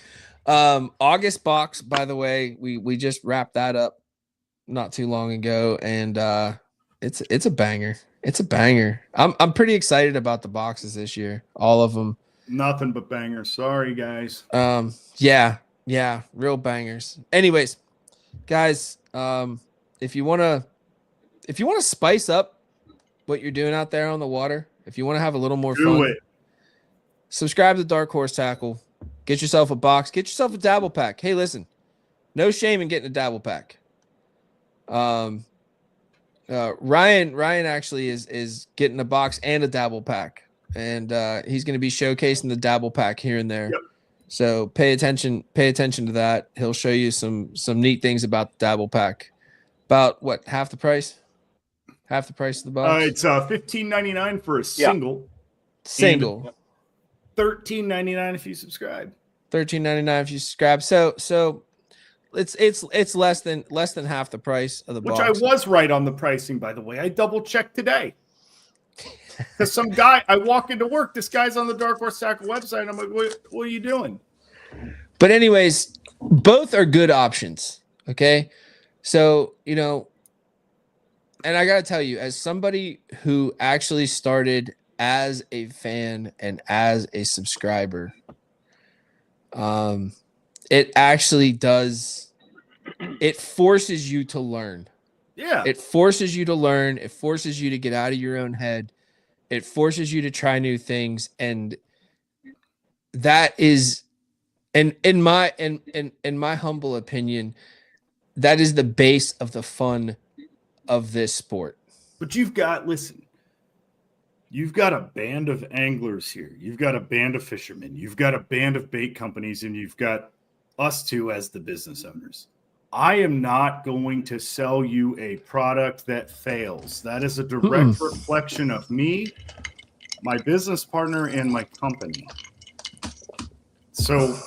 August box, by the way, we just wrapped that up not too long ago, and it's a banger. It's a banger. I'm pretty excited about the boxes this year. All of them. Nothing but bangers. Sorry, guys. Yeah, real bangers. Anyways, guys, if you wanna spice up what you're doing out there on the water, if you want to have a little more fun, subscribe to Dark Horse Tackle. Get yourself a box. Get yourself a dabble pack. Hey, listen, no shame in getting a dabble pack. Ryan actually is getting a box and a dabble pack, and he's going to be showcasing the dabble pack here and there. Yep. So pay attention to that. He'll show you some neat things about the dabble pack. About what, half the price? Half the price of the box? It's $15.99 for a single. Single. $13.99 if you subscribe. $13.99 if you subscribe. So it's less than half the price of the box. Which I was right on the pricing, by the way. I double checked today. Because some guy, I walk into work, this guy's on the Dark Horse Tackle website. I'm like, what are you doing? But anyways, both are good options. Okay. So, and I got to tell you, as somebody who actually started as a fan and as a subscriber, it actually does. It forces you to learn. Yeah. It forces you to learn. It forces you to get out of your own head. It forces you to try new things. And that is, and in my humble opinion, that is the base of the fun of this sport. But you've got, listen, You've got a band of anglers here. You've got a band of fishermen. You've got a band of bait companies, and you've got us two as the business owners. I am not going to sell you a product that fails. That is a direct reflection of me, my business partner, and my company. So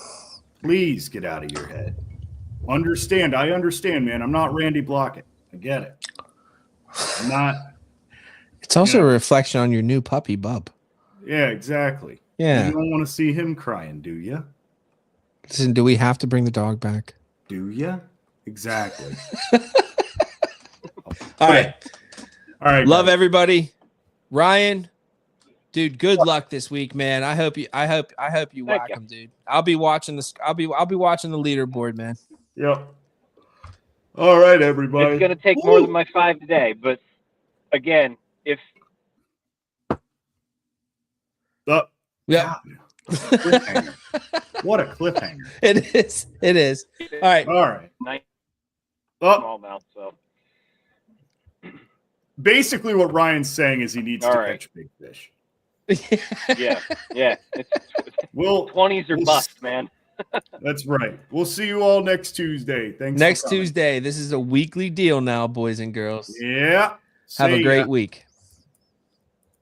please get out of your head. Understand. I understand, man. I'm not Randy Blockett. I get it. I'm not. It's also a reflection on your new puppy, Bub. Yeah, exactly. Yeah. You don't want to see him crying, do you? Listen, do we have to bring the dog back? Do you? Exactly. All right. Love guys. everybody. Ryan, dude, good luck this week, man. I hope you whack him, dude. I'll be watching this. I'll be watching the leaderboard, man. Yep. All right, everybody. It's going to take more than my 5 today, but again, if Yeah. Cliffhanger. What a cliffhanger. It is. All right. smallmouth, so Basically what Ryan's saying is he needs to catch big fish. yeah. It's 20s or bust, man. That's right. We'll see you all next Tuesday. Thanks. Next Tuesday. This is a weekly deal now, boys and girls. Yeah. Have a great week.